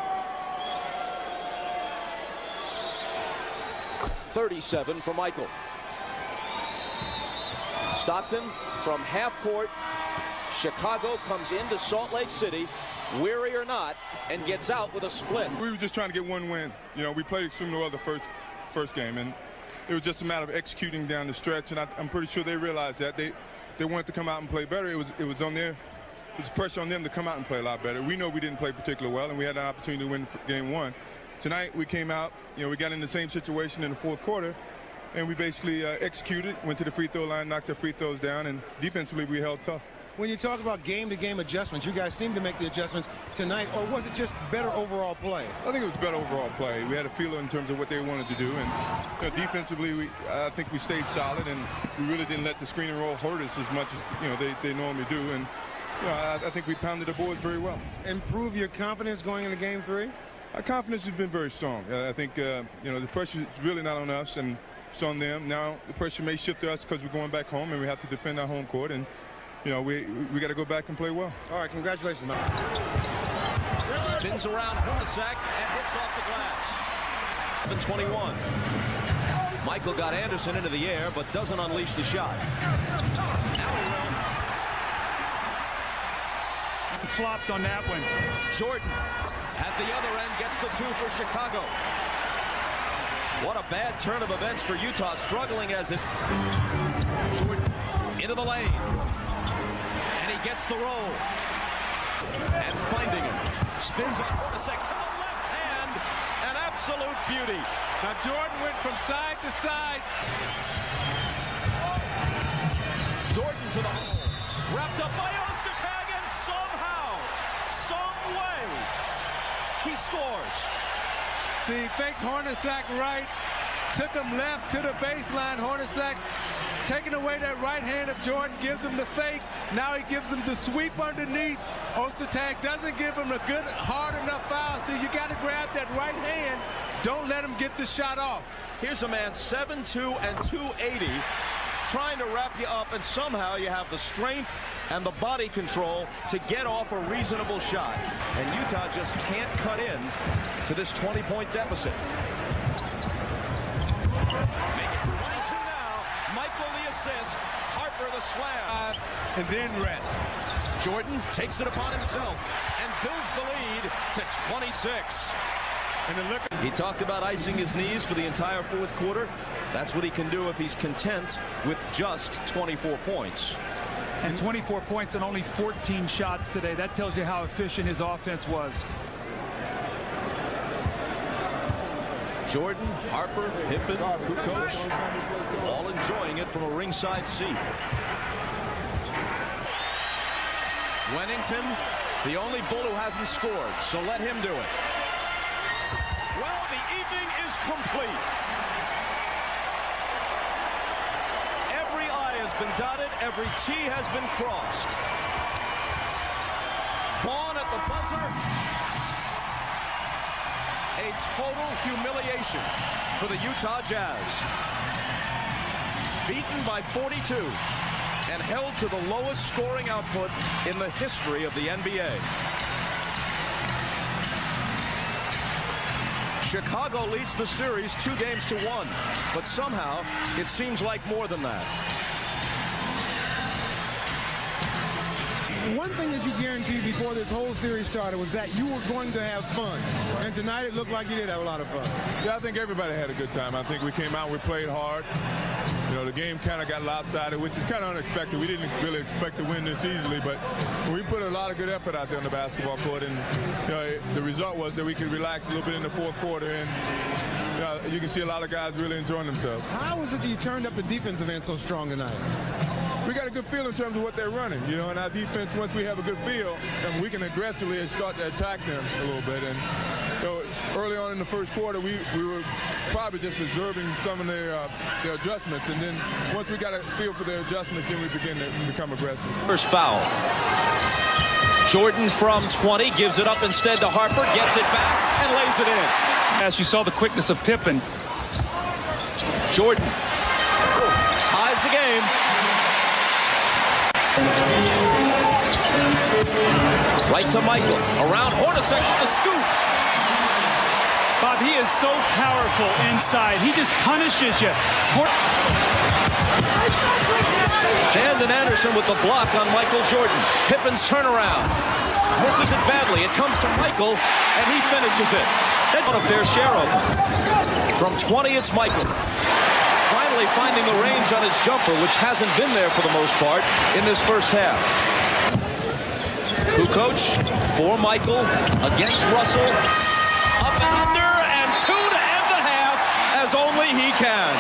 37 for Michael. Stockton from half court. Chicago comes into Salt Lake City, weary or not, and gets out with a split. We were just trying to get one win. You know, we played extremely well the first game, and it was just a matter of executing down the stretch, and I'm pretty sure they realized that. They wanted to come out and play better. It was on there. It was pressure on them to come out and play a lot better. We know we didn't play particularly well, and we had an opportunity to win game 1. Tonight we came out, you know, we got in the same situation in the fourth quarter, and we basically executed, went to the free throw line, knocked the free throws down, and defensively we held tough. When you talk about game-to-game adjustments, you guys seem to make the adjustments tonight, or was it just better overall play? I think it was better overall play. We had a feeler in terms of what they wanted to do, and you know, defensively, I think we stayed solid, and we really didn't let the screen and roll hurt us as much as they normally do. And you know, I think we pounded the boards very well. Improve your confidence going into Game 3? Our confidence has been very strong. I think the pressure is really not on us, and it's on them. Now the pressure may shift to us because we're going back home, and we have to defend our home court. And you know, we got to go back and play well. All right, congratulations, Mike. Spins around Hornacek and hits off the glass. 21. Michael got Anderson into the air, but doesn't unleash the shot. Now he will. Flopped on that one. Jordan at the other end gets the 2 for Chicago. What a bad turn of events for Utah, struggling as it. Jordan into the lane. And he gets the roll. And finding him. Spins on Hornacek to the left hand. An absolute beauty. Now Jordan went from side to side. Jordan to the hole. Wrapped up by Ostertag, and somehow, some way, he scores. See, he faked Hornacek right. Took him left to the baseline. Hornacek taking away that right hand of Jordan, gives him the fake. Now he gives him the sweep underneath. Ostertag doesn't give him a good, hard enough foul. So you got to grab that right hand. Don't let him get the shot off. Here's a man 7'2" and 280 trying to wrap you up, and somehow you have the strength and the body control to get off a reasonable shot. And Utah just can't cut in to this 20-point deficit. Make it 22 now. Michael the assist. Harper the slam. And then rest. Jordan takes it upon himself and builds the lead to 26. And then look. He talked about icing his knees for the entire fourth quarter. That's what he can do if he's content with just 24 points. And 24 points and only 14 shots today. That tells you how efficient his offense was. Jordan, Harper, Pippen, Kukoc, all enjoying it from a ringside seat. Wennington, the only Bull who hasn't scored, so let him do it. Well, the evening is complete. Every I has been dotted, every T has been crossed. Vaughn at the buzzer. A total humiliation for the Utah Jazz. Beaten by 42 and held to the lowest scoring output in the history of the NBA. Chicago leads the series 2-1, but somehow it seems like more than that. One thing that you guaranteed before this whole series started was that you were going to have fun. And tonight it looked like you did have a lot of fun. Yeah, I think everybody had a good time. I think we came out, we played hard. You know, the game kind of got lopsided, which is kind of unexpected. We didn't really expect to win this easily, but we put a lot of good effort out there on the basketball court, and you know, the result was that we could relax a little bit in the fourth quarter, and you can see a lot of guys really enjoying themselves. How is it that you turned up the defensive end so strong tonight? We got a good feel in terms of what they're running, you know, and our defense, once we have a good feel, and we can aggressively start to attack them a little bit. And so early on in the first quarter, we were probably just observing some of their adjustments, and then once we got a feel for their adjustments, then we begin to become aggressive. First foul. Jordan from 20 gives it up instead to Harper, gets it back and lays it in. As you saw the quickness of Pippen. Jordan ties the game. Right to Michael, around Hornacek with the scoop. Bob, he is so powerful inside. He just punishes you. Shandon Anderson with the block on Michael Jordan. Pippen's turnaround. Misses it badly. It comes to Michael, and he finishes it. On a fair share of it. From 20, it's Michael. Finally finding the range on his jumper, which hasn't been there for the most part in this first half. Kukoc for Michael against Russell. Up and under, and 2 to end the half, as only he can.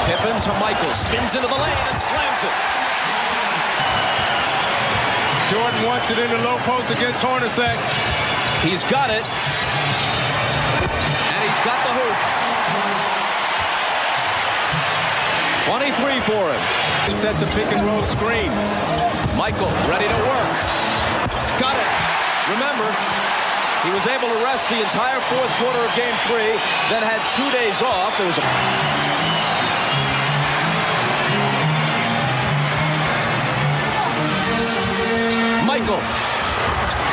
Pippen to Michael, spins into the lane and slams it. Jordan wants it in the low post against Hornacek. He's got it. And he's got the hoop. 23 for him. It's at the pick and roll screen. Michael ready to work. Got it. Remember, he was able to rest the entire fourth quarter of game 3, then had 2 days off. There was a... Michael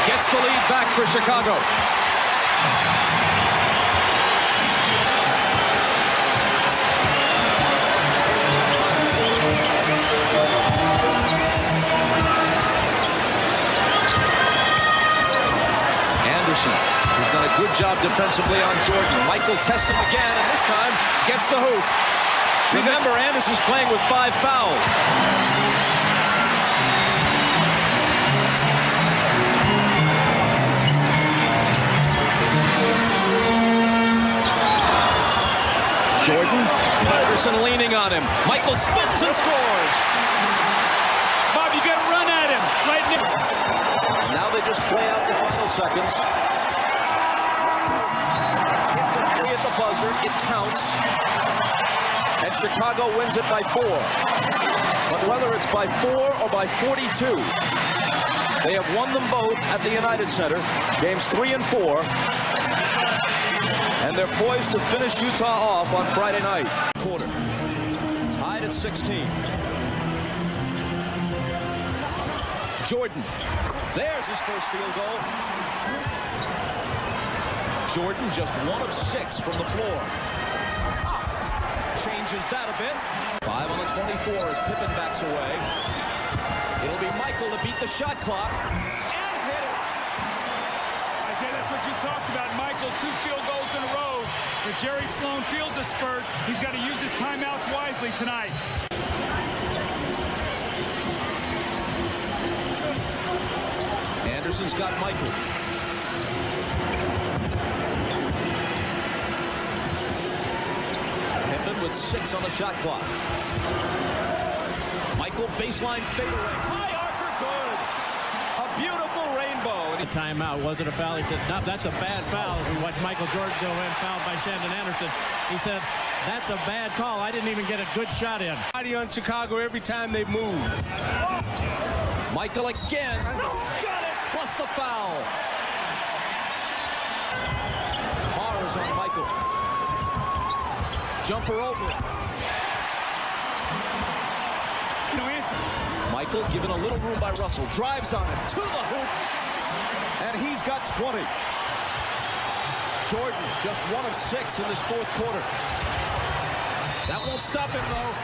gets the lead back for Chicago. Anderson, who's done a good job defensively on Jordan. Michael tests him again, and this time gets the hoop. Remember, Anderson's playing with 5 fouls. Jordan, Anderson leaning on him. Michael spins and scores. Bob, you got to run at him right now. Now they just play out the final seconds. Hits a 3 at the buzzer. It counts. And Chicago wins it by 4. But whether it's by 4 or by 42, they have won them both at the United Center. Games 3 and 4. And they're poised to finish Utah off on Friday night. Quarter. Tied at 16. Jordan. There's his first field goal. Jordan just 1 of 6 from the floor. Changes that a bit. 5 on the 24 as Pippen backs away. It'll be Michael to beat the shot clock. And hit it. Isaiah, that's what you talked about. Michael, 2 field goals in a row. If Jerry Sloan feels a spurt, he's got to use his timeouts wisely tonight. Anderson's got Michael. Pippen with 6 on the shot clock. Michael baseline fadeaway. High archer, good. A beautiful rainbow. The timeout. Was it a foul? He said, no, that's a bad foul. As we watch Michael Jordan go in, fouled by Shandon Anderson. He said, that's a bad call. I didn't even get a good shot in. Body on Chicago every time they move. Michael again. Got it. Plus the foul. Carr is on Michael. Jumper over. Michael given a little room by Russell. Drives on it to the hoop. And he's got 20. Jordan just 1 of 6 in this fourth quarter. That won't stop him though.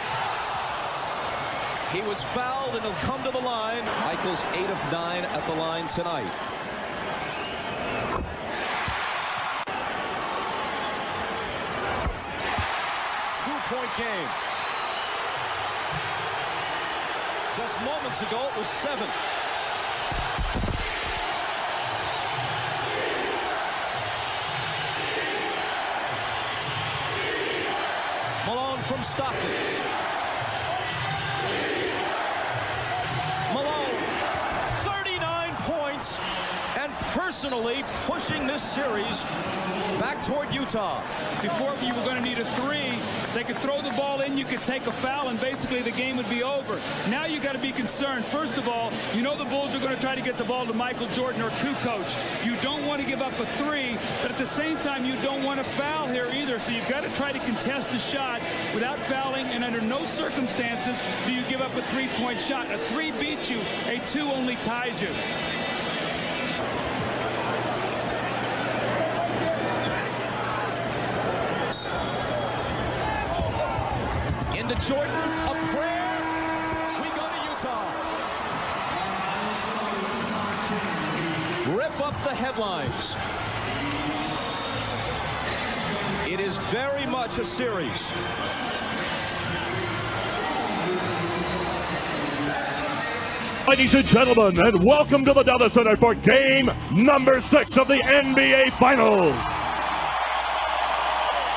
He was fouled and he'll come to the line. Michael's 8 of 9 at the line tonight. Two-point game. Just moments ago, it was 7. Malone from Stockton. Malone, 39 points, and personally pushing this series back toward Utah. Before you were going to need a 3. They could throw the ball in, you could take a foul, and basically the game would be over. Now you got to be concerned. First of all, you know the Bulls are going to try to get the ball to Michael Jordan or Kukoc. You don't want to give up a 3, but at the same time, you don't want to foul here either. So you've got to try to contest the shot without fouling, and under no circumstances do you give up a 3-point shot. A 3 beats you, a 2 only ties you. Into Jordan, a prayer. We go to Utah. Rip up the headlines. It is very much a series. Ladies and gentlemen, and welcome to the Dallas Center for game number 6 of the NBA Finals.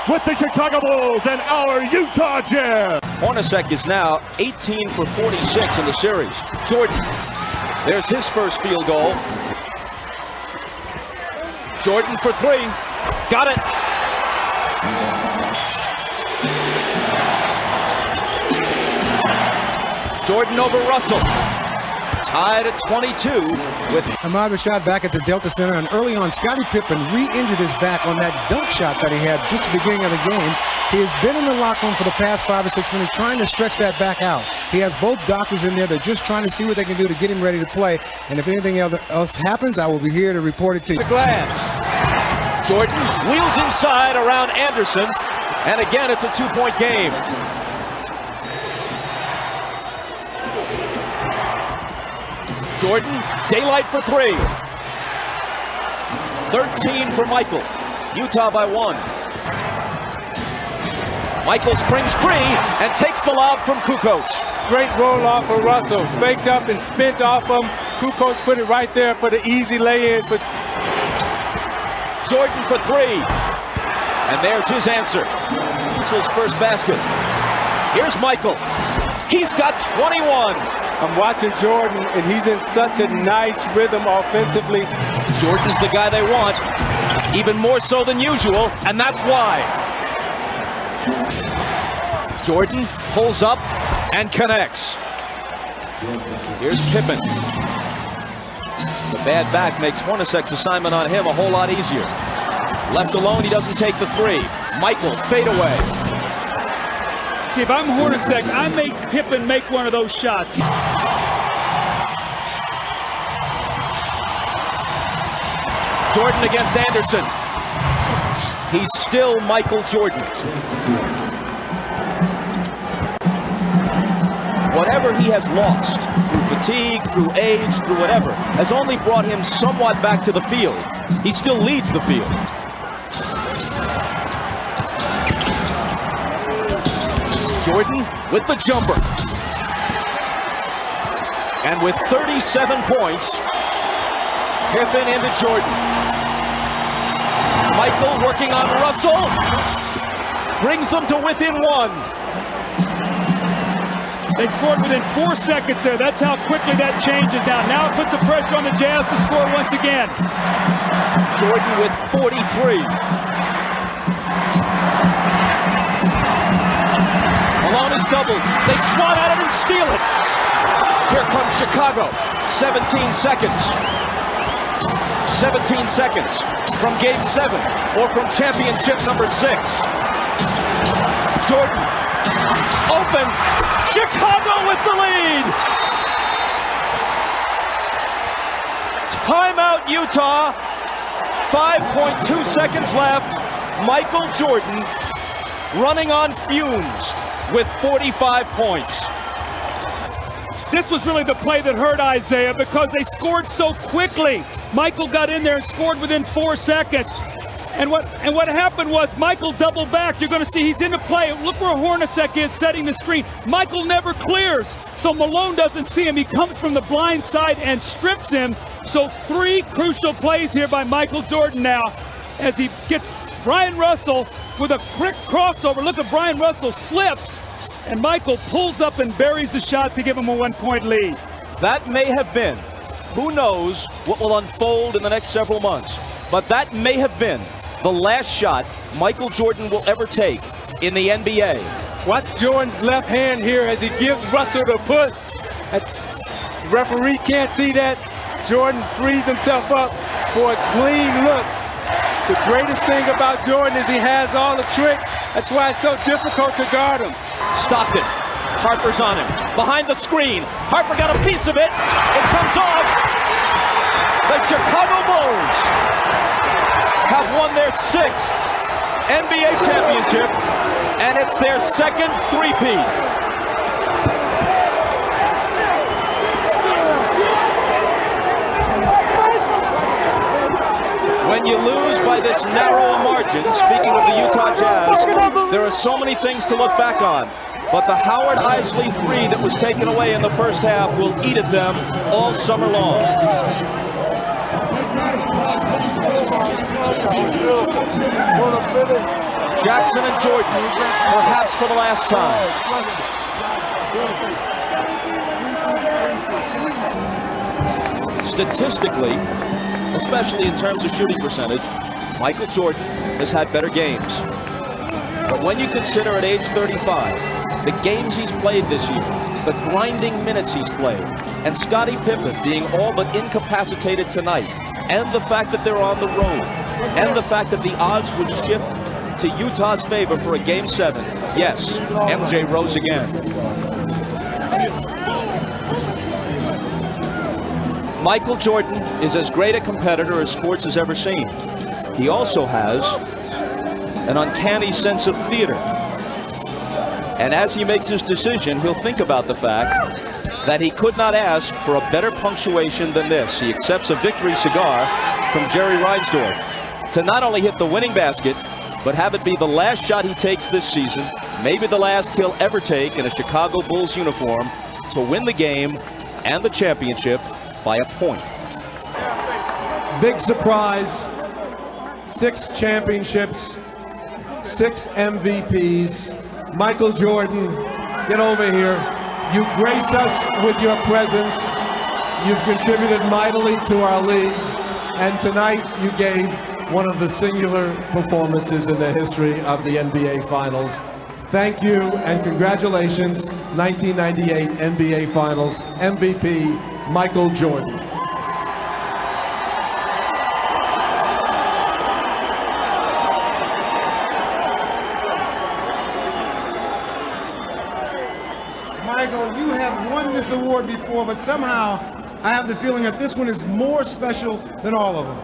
With the Chicago Bulls and our Utah Jazz. Hornacek is now 18 for 46 in the series. Jordan, there's his first field goal. Jordan for 3, got it. Jordan over Russell. Tied at 22 with Ahmad Rashad back at the Delta Center, and early on, Scottie Pippen re-injured his back on that dunk shot that he had just at the beginning of the game. He has been in the locker room for the past 5 or 6 minutes trying to stretch that back out. He has both doctors in there. They're just trying to see what they can do to get him ready to play. And if anything else happens, I will be here to report it to you. The glass. Jordan wheels inside around Anderson, and again, it's a 2-point game. Jordan, daylight for 3. 13 for Michael. Utah by 1. Michael springs free and takes the lob from Kukoc. Great roll off for Russell. Faked up and spent off him. Kukoc put it right there for the easy lay-in. Jordan for 3. And there's his answer. Russell's first basket. Here's Michael. He's got 21. I'm watching Jordan, and he's in such a nice rhythm offensively. Jordan's the guy they want, even more so than usual, and that's why. Jordan pulls up and connects. Here's Pippen. The bad back makes Hornacek's assignment on him a whole lot easier. Left alone, he doesn't take the 3. Michael, fade away. See, if I'm Hornacek, I make Pippen make one of those shots. Jordan against Anderson. He's still Michael Jordan. Whatever he has lost, through fatigue, through age, through whatever, has only brought him somewhat back to the field. He still leads the field. Jordan with the jumper. And with 37 points, Pippen into Jordan. Michael working on Russell. Brings them to within 1. They scored within 4 seconds there. That's how quickly that changes now. Now it puts the pressure on the Jazz to score once again. Jordan with 43. Malone is doubled. They swat at it and steal it. Here comes Chicago. 17 seconds. 17 seconds from Game 7 or from championship number 6. Jordan open. Chicago with the lead. Timeout Utah. 5.2 seconds left. Michael Jordan running on fumes with 45 points. This was really the play that hurt Isaiah because they scored so quickly. Michael got in there and scored within 4 seconds. And what happened was Michael doubled back. You're going to see he's in the play. Look where Hornacek is setting the screen. Michael never clears, so Malone doesn't see him. He comes from the blind side and strips him. So 3 crucial plays here by Michael Jordan now as he gets Brian Russell with a quick crossover. Look at Brian Russell slips, and Michael pulls up and buries the shot to give him a 1-point lead. That may have been Who knows what will unfold in the next several months? But that may have been the last shot Michael Jordan will ever take in the NBA. Watch Jordan's left hand here as he gives Russell the push. The referee can't see that. Jordan frees himself up for a clean look. The greatest thing about Jordan is he has all the tricks. That's why it's so difficult to guard him. Stockton. Harper's on him. Behind the screen. Harper got a piece of it. It comes off. The Chicago Bulls have won their 6th NBA championship, and it's their 2nd three-peat. When you lose by this narrow margin, speaking of the Utah Jazz, there are so many things to look back on. But the Howard Isley 3 that was taken away in the first half will eat at them all summer long. Jackson and Jordan, perhaps for the last time. Statistically, especially in terms of shooting percentage, Michael Jordan has had better games. But when you consider at age 35, the games he's played this year, the grinding minutes he's played, and Scottie Pippen being all but incapacitated tonight, and the fact that they're on the road, and the fact that the odds would shift to Utah's favor for a Game 7, yes, MJ rose again. Michael Jordan is as great a competitor as sports has ever seen. He also has an uncanny sense of theater. And as he makes his decision, he'll think about the fact that he could not ask for a better punctuation than this. He accepts a victory cigar from Jerry Reinsdorf to not only hit the winning basket, but have it be the last shot he takes this season, maybe the last he'll ever take in a Chicago Bulls uniform, to win the game and the championship by a point. Big surprise, 6 championships, 6 MVPs. Michael Jordan, get over here. You grace us with your presence. You've contributed mightily to our league. And tonight you gave one of the singular performances in the history of the NBA Finals. Thank you and congratulations, 1998 NBA Finals MVP, Michael Jordan. Michael, you have won this award before, but somehow I have the feeling that this one is more special than all of them.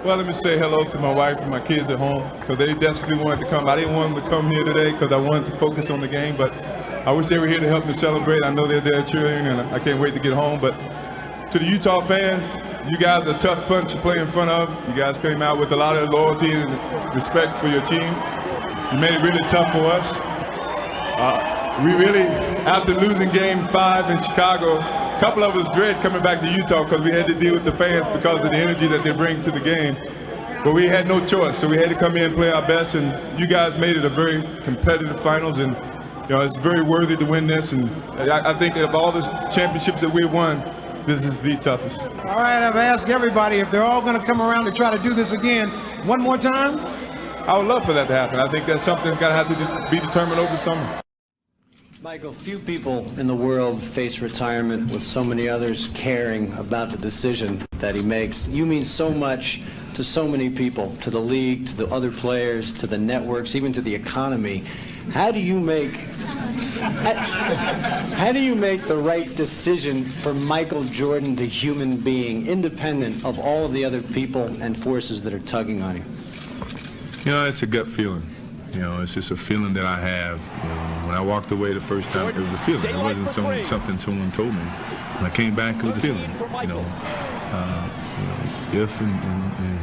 Well, let me say hello to my wife and my kids at home, because they desperately wanted to come. I didn't want them to come here today because I wanted to focus on the game, but I wish they were here to help me celebrate. I know they're there cheering, and I can't wait to get home. But to the Utah fans, you guys are a tough bunch to play in front of. You guys came out with a lot of loyalty and respect for your team. You made it really tough for us. We really, after losing Game 5 in Chicago, a couple of us dread coming back to Utah because we had to deal with the fans because of the energy that they bring to the game. But we had no choice, so we had to come in and play our best, and you guys made it a very competitive finals, and you know, it's very worthy to win this, and I think of all the championships that we've won, this is the toughest. All right, I've asked everybody if they're all going to come around to try to do this again. One more time? I would love for that to happen. I think that's something that's going to have to be determined over the summer. Michael, few people in the world face retirement with so many others caring about the decision that he makes. You mean so much to so many people, to the league, to the other players, to the networks, even to the economy. How do you make the right decision for Michael Jordan, the human being, independent of all of the other people and forces that are tugging on you? You know, it's a gut feeling. You know, it's just a feeling that I have. You know, when I walked away the first time, it was a feeling. It wasn't something someone told me. When I came back, it was a feeling. You know, if and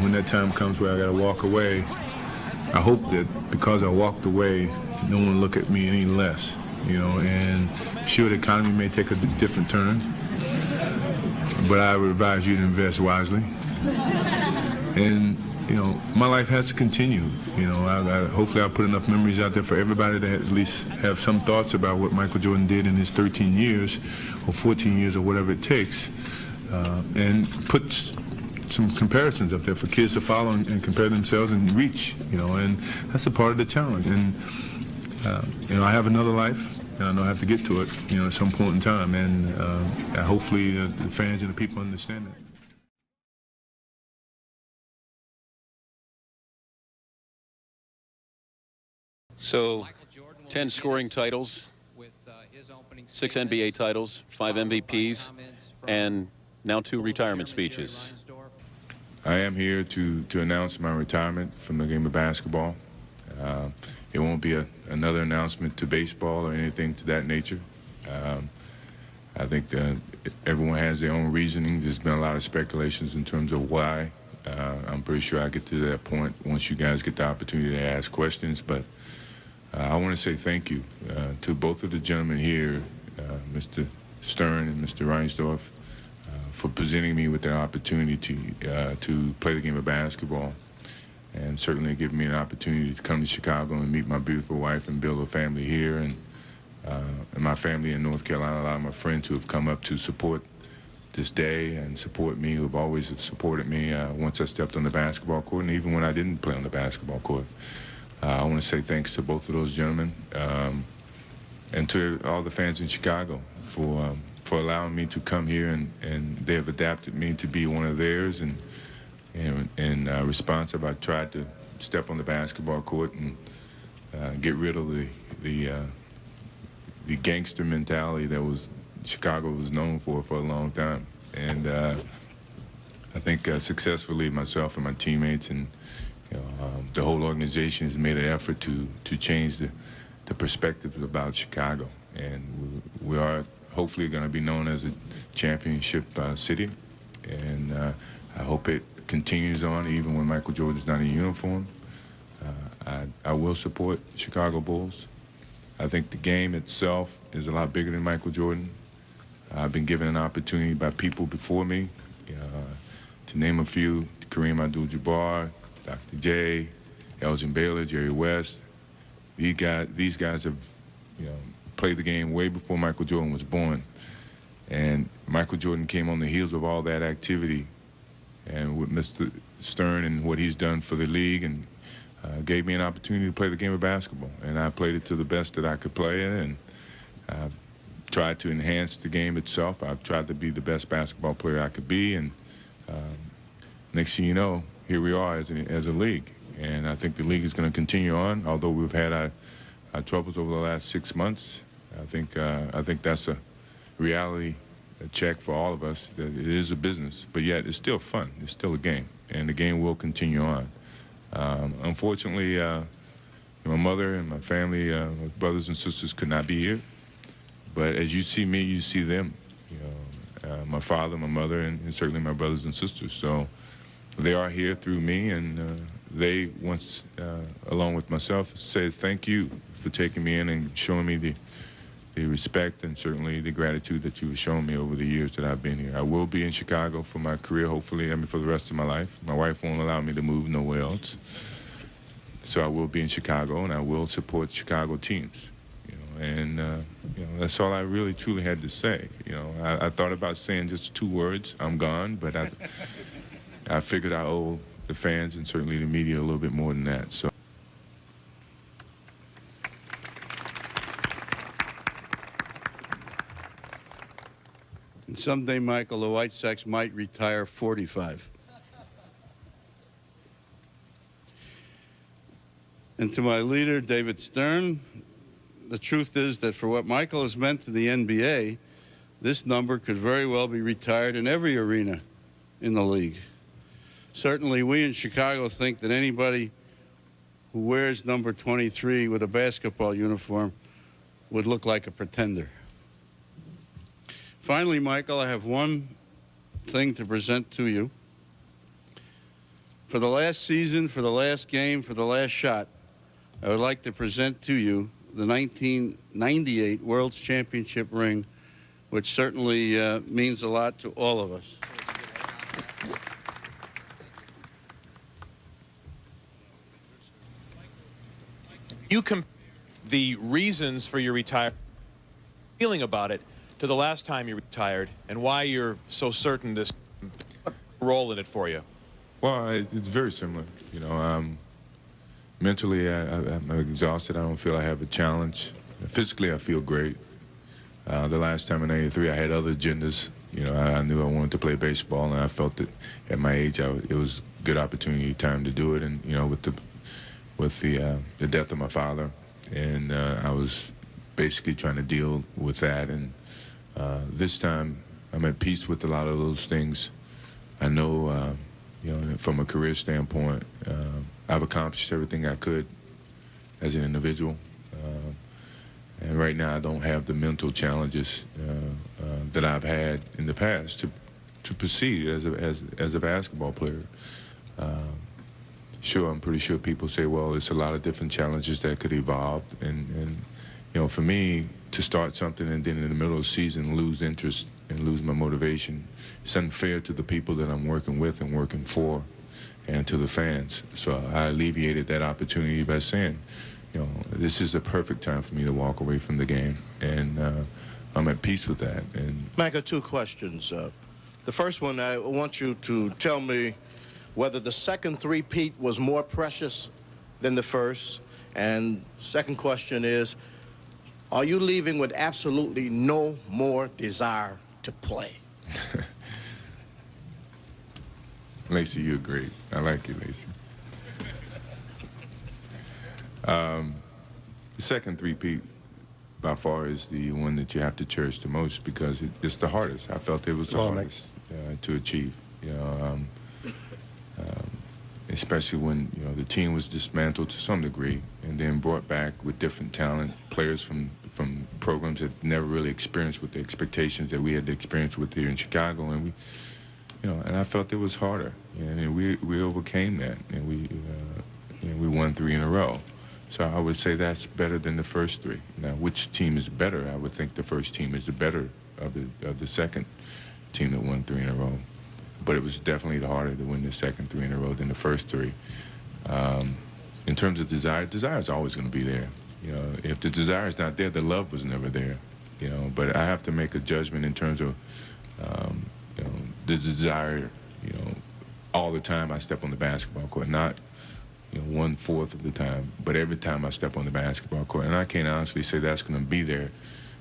when that time comes where I got to walk away, I hope that because I walked away, no one look at me any less. You know, and sure, the economy may take a different turn, but I would advise you to invest wisely. And you know, my life has to continue. You know, hopefully I'll put enough memories out there for everybody to at least have some thoughts about what Michael Jordan did in his 13 years or 14 years or whatever it takes. and put some comparisons up there for kids to follow and compare themselves and reach, and that's a part of the challenge. And I have another life, and I know I have to get to it, at some point in time, and hopefully the fans and the people understand that. So, 10 scoring titles, 6 NBA titles, 5 MVPs, and now 2 retirement speeches. I am here to announce my retirement from the game of basketball. It won't be another announcement to baseball or anything to that nature. I think everyone has their own reasoning. There's been a lot of speculations in terms of why. I'm pretty sure I get to that point once you guys get the opportunity to ask questions. But I want to say thank you to both of the gentlemen here, Mr. Stern and Mr. Reinsdorf, for presenting me with the opportunity to play the game of basketball, and certainly giving me an opportunity to come to Chicago and meet my beautiful wife and build a family here, and my family in North Carolina, a lot of my friends who have come up to support this day and support me, who have always supported me once I stepped on the basketball court, and even when I didn't play on the basketball court. I want to say thanks to both of those gentlemen, and to all the fans in Chicago for allowing me to come here, and they have adapted me to be one of theirs, and in response, I've tried to step on the basketball court and get rid of the gangster mentality that Chicago was known for a long time. And I think successfully myself and my teammates and the whole organization has made an effort to change the perspectives about Chicago, and we are hopefully going to be known as a championship city, and I hope it continues on even when Michael Jordan's not in uniform. I will support Chicago Bulls. I think the game itself is a lot bigger than Michael Jordan. I've been given an opportunity by people before me, to name a few: Kareem Abdul-Jabbar, Dr. J, Elgin Baylor, Jerry West. These guys have, played the game way before Michael Jordan was born. And Michael Jordan came on the heels of all that activity, and with Mr. Stern and what he's done for the league, and gave me an opportunity to play the game of basketball. And I played it to the best that I could play it, and I've tried to enhance the game itself. I've tried to be the best basketball player I could be, and next thing you know, here we are as a league. And I think the league is going to continue on, although we've had our troubles over the last 6 months. I think that's a reality check for all of us, that it is a business, but yet it's still fun. It's still a game, and the game will continue on. Unfortunately, my mother and my family, my brothers and sisters could not be here, but as you see me, you see them. My father, my mother, and certainly my brothers and sisters. So they are here through me, and they once, along with myself, said thank you for taking me in and showing me the respect and certainly the gratitude that you have shown me over the years that I've been here. I will be in Chicago for my career, hopefully, for the rest of my life. My wife won't allow me to move nowhere else. So I will be in Chicago, and I will support Chicago teams. And that's all I really truly had to say. I thought about saying just 2 words, I'm gone, but I figured I owe the fans and certainly the media a little bit more than that. So. And someday, Michael, the White Sox might retire 45. And to my leader, David Stern, the truth is that for what Michael has meant to the NBA, this number could very well be retired in every arena in the league. Certainly, we in Chicago think that anybody who wears number 23 with a basketball uniform would look like a pretender. Finally, Michael, I have one thing to present to you. For the last season, for the last game, for the last shot, I would like to present to you the 1998 World's Championship ring, which certainly means a lot to all of us. You the reasons for your retirement, feeling about it, to the last time you retired and why you're so certain this role in it for you? Well, it's very similar. You know, mentally, I'm exhausted. I don't feel I have a challenge. Physically, I feel great. The last time in '83, I had other agendas. You know, I knew I wanted to play baseball, and I felt that at my age, it was a good opportunity, time to do it. And you know, with the death of my father, and I was basically trying to deal with that. And this time, I'm at peace with a lot of those things. I know, you know, from a career standpoint, I've accomplished everything I could as an individual. And right now, I don't have the mental challenges that I've had in the past to proceed as a basketball player. Sure, I'm pretty sure people say, well, it's a lot of different challenges that could evolve. And you know, for me, to start something and then in the middle of the season lose interest and lose my motivation, it's unfair to the people that I'm working with and working for and to the fans. So I alleviated that opportunity by saying, you know, this is a perfect time for me to walk away from the game, and I'm at peace with that. And Michael, two questions. The first one, I want you to tell me whether the second three-peat was more precious than the first. And second question is, are you leaving with absolutely no more desire to play? Lacey, you're great. I like you, Lacey. The second three-peat by far is the one that you have to cherish the most because it's the hardest. I felt it was the hardest to achieve. You know, especially when, you know, the team was dismantled to some degree and then brought back with different talent, players from programs that never really experienced with the expectations that we had to experience with here in Chicago, and we, you know, and I felt it was harder, and we overcame that, and we won 3 in a row. So I would say that's better than the first 3. Now, which team is better? I would think the first team is the better of the second team that won 3 in a row. But it was definitely harder to win the second 3 in a row than the first 3. In terms of desire is always going to be there. You know, if the desire is not there, the love was never there. You know, but I have to make a judgment in terms of, you know, the desire. You know, all the time I step on the basketball court, not, you know, 1/4 of the time, but every time I step on the basketball court. And I can't honestly say that's going to be there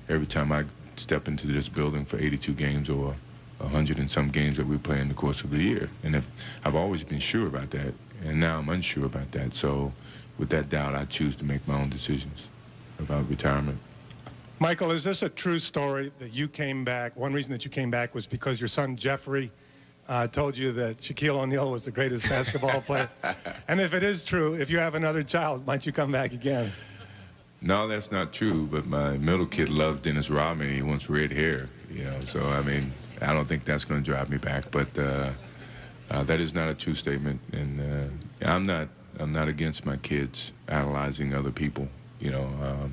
every time I step into this building for 82 games or 100 and some games that we play in the course of the year. And if I've always been sure about that, and now I'm unsure about that. So with that doubt, I choose to make my own decisions about retirement. Michael, is this a true story that you came back? One reason that you came back was because your son Jeffrey told you that Shaquille O'Neal was the greatest basketball player. And if it is true, if you have another child, might you come back again? No, that's not true, but my middle kid loves Dennis Rodman. He wants red hair, you know, so I mean, I don't think that's going to drive me back, but that is not a true statement, and I'm not against my kids idolizing other people, you know,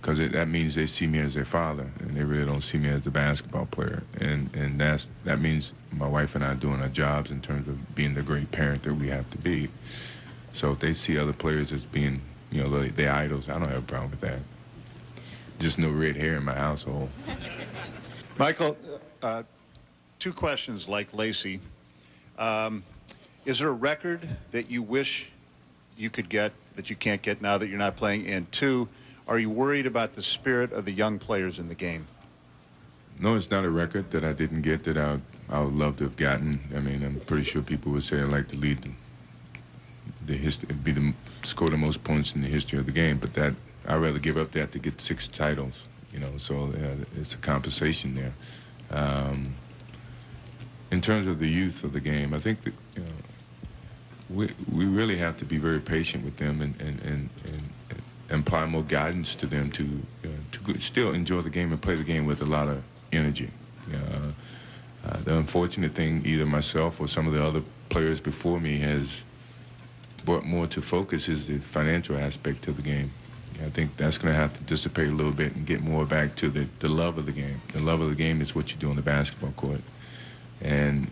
because that means they see me as their father, and they really don't see me as the basketball player, and that means my wife and I doing our jobs in terms of being the great parent that we have to be. So if they see other players as being, you know, their idols, I don't have a problem with that. Just no red hair in my household. Michael, 2 questions like Lacey. Is there a record that you wish you could get that you can't get now that you're not playing? And 2, are you worried about the spirit of the young players in the game? No, it's not a record that I didn't get that I would love to have gotten. I mean, I'm pretty sure people would say I'd like to lead score the most points in the history of the game, but that I'd rather give up that to get 6 titles, you know, so it's a compensation there. In terms of the youth of the game, I think that, you know, we really have to be very patient with them and apply more guidance to them to still enjoy the game and play the game with a lot of energy. The unfortunate thing, either myself or some of the other players before me has brought more to focus is the financial aspect of the game. I think that's going to have to dissipate a little bit and get more back to the love of the game. The love of the game is what you do on the basketball court. And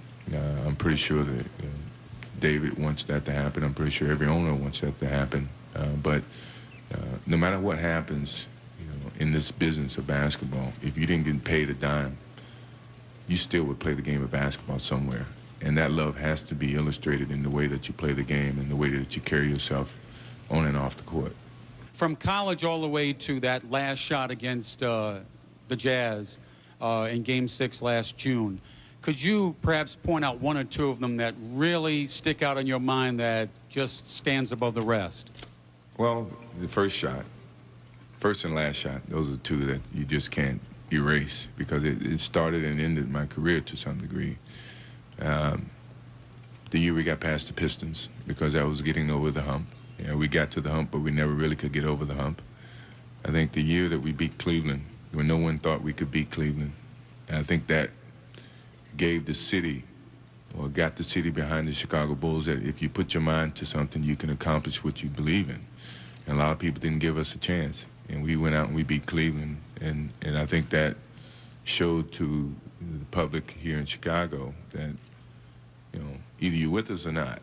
I'm pretty sure that David wants that to happen. I'm pretty sure every owner wants that to happen. But no matter what happens, you know, in this business of basketball, if you didn't get paid a dime, you still would play the game of basketball somewhere. And that love has to be illustrated in the way that you play the game and the way that you carry yourself on and off the court. From college all the way to that last shot against the Jazz in Game 6 last June, could you perhaps point out one or two of them that really stick out in your mind that just stands above the rest? Well, the first and last shot, those are two that you just can't erase because it started and ended my career to some degree. The year we got past the Pistons, because I was getting over the hump. You know, we got to the hump, but we never really could get over the hump. I think the year that we beat Cleveland, when no one thought we could beat Cleveland, I think that gave the city, or got the city behind the Chicago Bulls, that if you put your mind to something, you can accomplish what you believe in. And a lot of people didn't give us a chance. And we went out and we beat Cleveland. And I think that showed to the public here in Chicago that, you know, either you're with us or not.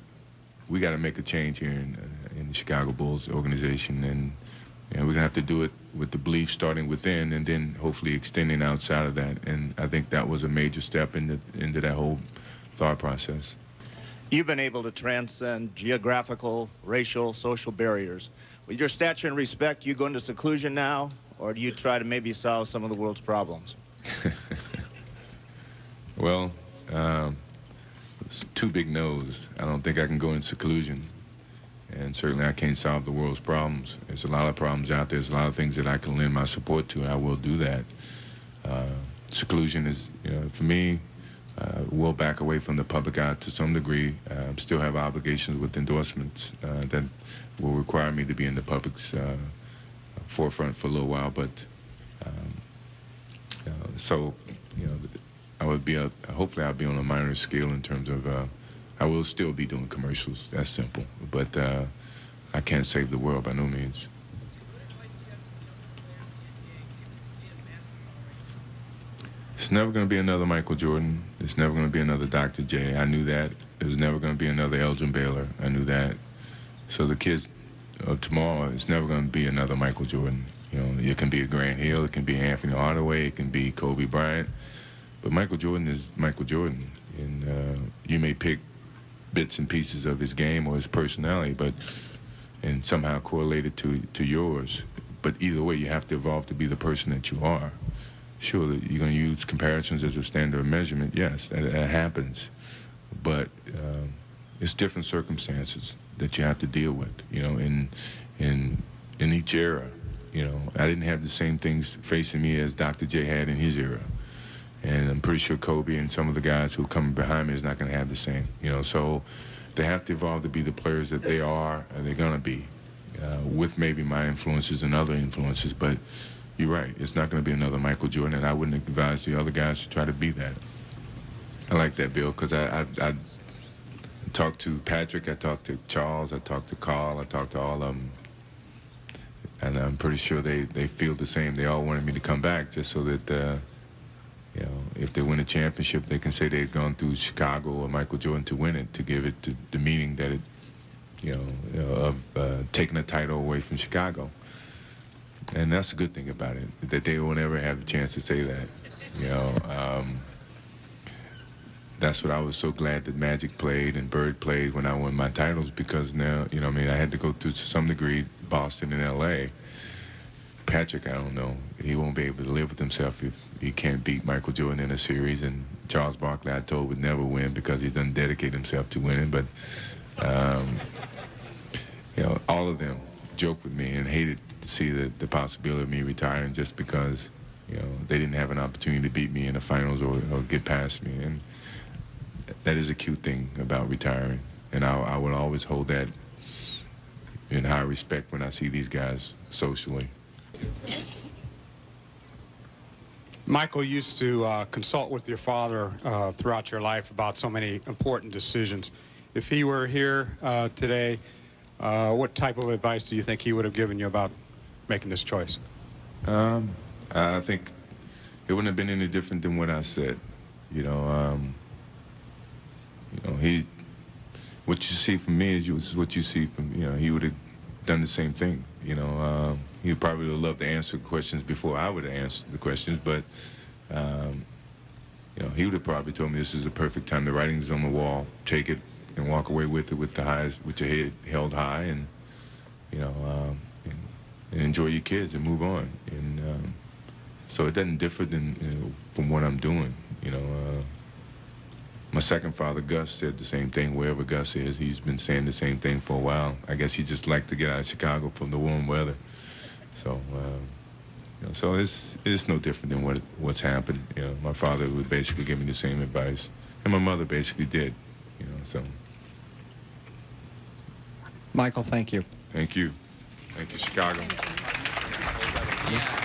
We got to make a change here in the Chicago Bulls organization, and we're going to have to do it with the belief starting within and then hopefully extending outside of that. And I think that was a major step into that whole thought process. You've been able to transcend geographical, racial, social barriers. With your stature and respect, do you go into seclusion now, or do you try to maybe solve some of the world's problems? Well, it's two big no's. I don't think I can go in seclusion, and certainly I can't solve the world's problems. There's a lot of problems out there. There's a lot of things that I can lend my support to. I will do that. Seclusion is, you know, for me, will back away from the public eye to some degree. Still have obligations with endorsements that will require me to be in the public's forefront for a little while. But so, you know, I would be hopefully I'll be on a minor scale in terms of I will still be doing commercials. That's simple. But I can't save the world by no means. It's never going to be another Michael Jordan. It's never going to be another Dr. J. I knew that. It was never going to be another Elgin Baylor. I knew that. So the kids of tomorrow, it's never going to be another Michael Jordan. You know, it can be a Grant Hill, it can be Anthony Hardaway, it can be Kobe Bryant. But Michael Jordan is Michael Jordan. And you may pick bits and pieces of his game or his personality, and somehow correlate it to yours. But either way, you have to evolve to be the person that you are. Sure, that you're going to use comparisons as a standard of measurement. Yes, that happens. But it's different circumstances that you have to deal with, you know, in each era. You know, I didn't have the same things facing me as Dr. J had in his era. And I'm pretty sure Kobe and some of the guys who are coming behind me is not going to have the same. You know, so they have to evolve to be the players that they are and they're going to be, with maybe my influences and other influences. But you're right, it's not going to be another Michael Jordan, and I wouldn't advise the other guys to try to be that. I like that, Bill, because I talked to Patrick, I talked to Charles, I talked to Carl, I talked to all of them. And I'm pretty sure they feel the same. They all wanted me to come back just so that, you know, if they win a championship, they can say they'd gone through Chicago or Michael Jordan to win it, to give it the meaning that it, you know, of taking a title away from Chicago. And that's the good thing about it, that they will never have the chance to say that. You know, that's what I was so glad that Magic played and Bird played when I won my titles, because now, you know, I mean, I had to go through to some degree Boston and L.A. Patrick, I don't know. He won't be able to live with himself if he can't beat Michael Jordan in a series. And Charles Barkley, I told, would never win because he doesn't dedicate himself to winning. But, you know, all of them joked with me and hated to see the possibility of me retiring just because, you know, they didn't have an opportunity to beat me in the finals or get past me. And that is a cute thing about retiring. And I would always hold that in high respect when I see these guys socially. Michael used to consult with your father throughout your life about so many important decisions. If he were here today, what type of advice do you think he would have given you about making this choice? I think it wouldn't have been any different than what I said. You know, what you see from me is what you see from, you know, he would have done the same thing. You know, he probably would love to answer questions before I would have answered the questions, but you know, he would have probably told me this is the perfect time. The writing's on the wall. Take it and walk away with it with the highs, with your head held high, and you know, and enjoy your kids and move on. And so it doesn't differ from what I'm doing. You know, my second father, Gus, said the same thing. Wherever Gus is, he's been saying the same thing for a while. I guess he just liked to get out of Chicago from the warm weather. So. You know, so it's no different than what's happened. You know, my father would basically give me the same advice, and my mother basically did. You know, so. Michael, thank you. Thank you. Thank you, Chicago. Yeah.